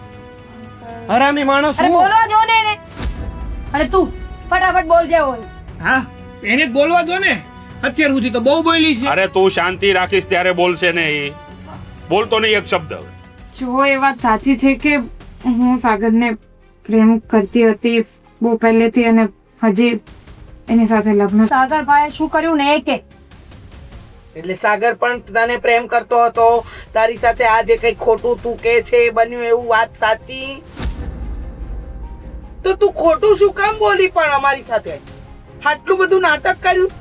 હરામી માણસ. અરે હું. બોલવા દો ને એને. અને તું ફટાફટ બોલ જે હોય. હા, એને જ બોલવા દો ને. અત્યાર સુધી તો બહુ બોલી છે. અરે તું શાંતિ રાખીશ ત્યારે બોલશે ને એ. બોલતો નહીં એક શબ્દ. જુઓ, એ વાત સાચી છે કે હું સાગરને પ્રેમ કરતી હતી બહુ પહેલેથી, અને હજી એની સાથે લગ્ન. સાગરભાઈએ શું કર્યું ને એ કે. એટલે સાગર પણ તને પ્રેમ કરતો હતો, તારી સાથે આ જે કઈ ખોટું તું કે છે એ બન્યું એવું વાત સાચી? તો તું ખોટું શું કામ બોલી પણ અમારી સાથે? આટલું બધું નાટક કર્યું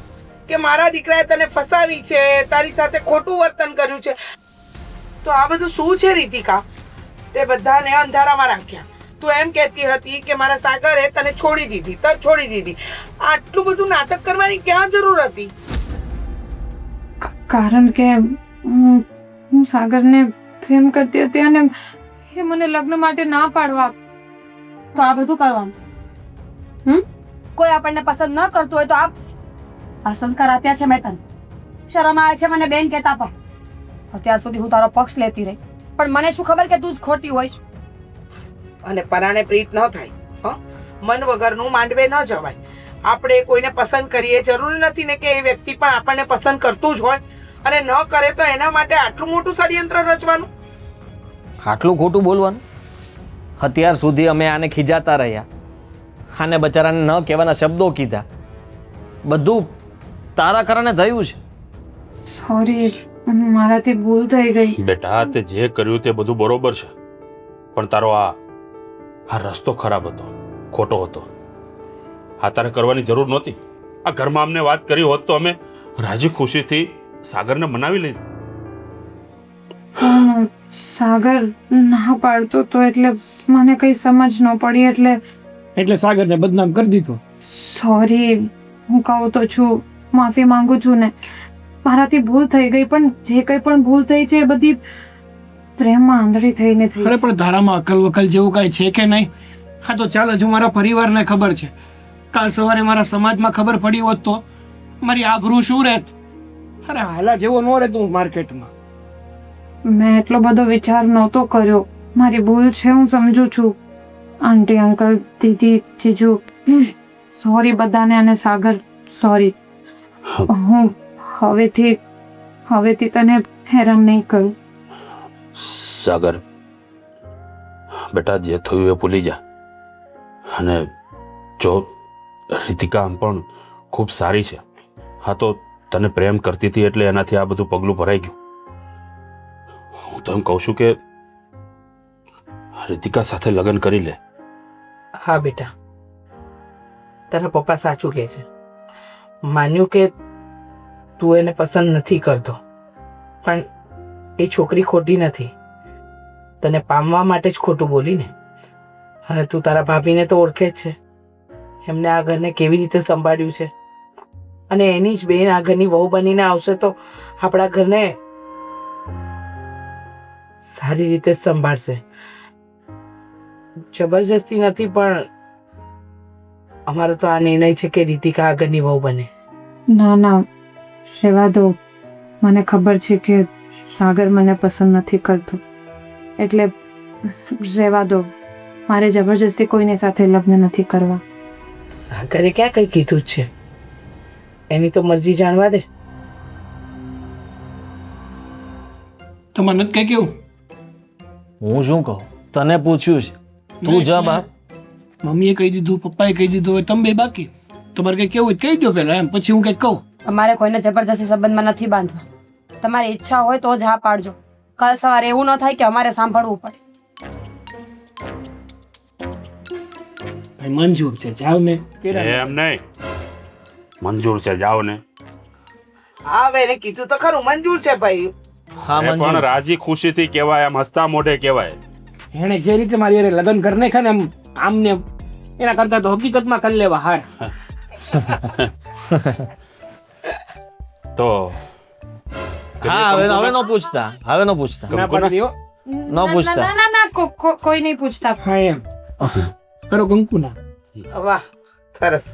કે મારા દીકરાએ તને ફસાવી છે, તારી સાથે ખોટું વર્તન કર્યું છે. તો આ બધું શું છે રીતિકા? તે બધાને અંધારામાં રાખ્યા. તું એમ કહેતી હતી કે મારા સાગરે તને છોડી દીધી, છોડી દીધી. આટલું બધું નાટક કરવાની ક્યાં જરૂર હતી? કારણ કે હું સાગરને પ્રેમ કરતી હતી અને એ મને લગ્ન માટે ના પાડવા. તો આ બધું કરવાનું? કોઈ આપણને પસંદ ન કરતું હોય તો આ સંસ્કાર આપ્યા છે મેં તને. શરમ આવે છે મને બેન કહેતા પણ. અત્યાર સુધી હું તારો પક્ષ લેતી રહી, પણ મને શું ખબર કે તું જ ખોટી હોઈશ. અને પરાણે પ્રીત ન થાય. મન વગરનું માંડવે ન જવાય. આપણે કોઈને પસંદ કરીએ, જરૂરી નથી ને કે એ વ્યક્તિ પણ આપણને પસંદ કરતું જ હોય, અને ન કરે તો એના માટે આટલું મોટું ષડયંત્ર રચવાનું. આટલું ખોટું બોલવાનું? અત્યાર સુધી અમે આને ખીજાતા રહ્યા, આને બચારાને ન કહેવાના શબ્દો કીધા. બધું તારા કારણે થયું છે. સોરી, મારાથી ભૂલ થઈ ગઈ. બેટા તે જે કર્યું તે બધું બરોબર છે, પણ તારો આ રસ્તો ખરાબ હતો, ખોટો હતો. આ તારે કરવાની જરૂર નહોતી. આ ઘરમાં અમને વાત કરી હોત તો અમે રાજી ખુશીથી સાગરને મનાવી લઈ. પણ સાગર ના પાડતો તો એટલે મને કઈ સમજ ન પડી એટલે સાગરને બદનામ કરી દીધો. સોરી, હું કહું તો છું, માફી માંગુ છું ને. મારાથી ભૂલ થઈ ગઈ, પણ જે કંઈ પણ ભૂલ થઈ છે એ બધી પ્રેમમાં આંધળી થઈને થઈ અરે છે. પણ તારામાં અકલ વકલ જેવું કાંઈ છે કે નહીં? હા તો ચાલ, હજુ મારા પરિવારને ખબર છે. કાલ સવારે મારા સમાજમાં ખબર પડી હોત તો મારી આબરૂ શું રહેત? અરે હાલા જેવો ન રહેત હું માર્કેટમાં. મેં એટલો બધો વિચાર નહોતો કર્યો. મારી ભૂલ છે, હું સમજુ છું. આંટી, અંકલ, દીદી, જીજુ, સોરી બધાને. અને સાગર, સોરી. હું હવેથી તને હેરાન નહીં કરું. સાગર બેટા, જે થયું એ ભૂલી જા. અને જો રીતિકા આમ પણ ખૂબ સારી છે. હા તો તને પ્રેમ કરતી હતી એટલે એનાથી આ બધું પગલું ભરાઈ ગયું. હું તો એમ કહું છું કે રીતિકા સાથે લગ્ન કરી લે. હા બેટા, તારા પપ્પા સાચું કહે છે. માન્યું કે તું એને પસંદ નથી કરતો, પણ એ છોકરી ખોટી નથી. તને પામવા માટે જ ખોટું બોલી ને. અને તું તારા ભાભીને તો ઓળખે જ છે. એમને આ ઘરને કેવી રીતે સંભાળ્યું છે. અને એની જ બેન આ ઘરની વહુ બનીને આવશે તો આપણા ઘરને સારી રીતે જ સંભાળશે. જબરજસ્તી નથી, પણ અમારો તો આ નિર્ણય છે કે રીતિકા આ ઘરની વહુ બને. ના, રહેવા દો. મને ખબર છે કે સાગર મને પસંદ નથી કરતો, એટલે રહેવા દો. મારે જબરજસ્તી કોઈની સાથે લગ્ન નથી કરવા. સાગરે ક્યાં કઈ કીધું જ છે? એની તો મરજી જાણવા દે. તમારે નથી કઈ કેવું? હું શું કહું? તને પૂછ્યું છે, તું જવાબ આપ. મમ્મીએ કહી દીધું, પપ્પાએ કહી દીધું, હવે તમે બે બાકી. તમારે કઈ કેવું હોય કહી દો પહેલા, એમ પછી હું કઈ કહું. અમારે કોઈને જબરદસ્તી સંબંધમાં નથી બાંધવા. તમારી ઈચ્છા હોય તો જ હા પાડજો. કાલ સવારે એવું ન થાય કે અમારે સાંભળવું પડે. ભાઈ મંજૂર છે, જાવ ને. એમ નહીં, મંજૂર છે, જાઓ ને. હા હવે એને કીધું તો ખરું, મંજૂર છે ભાઈ. હા, એ પણ મંજૂર છે. રાજી ખુશીથી કહેવાય, આમ હસતા મોઢે કહેવાય. એને જે રીતે મારી હારે લગ્ન કરી નાખ્યા ને આમને, એના કરતા તો હકીકતમાં કરી લેવા હાર. તો હા, હવે ન પૂછતા, હવે ન પૂછતા, ના પાડી દ્યો. ન પૂછતા. ના, કોઈ નહીં પૂછતા. હા એમ કરો કંકુના. વાહ, સરસ.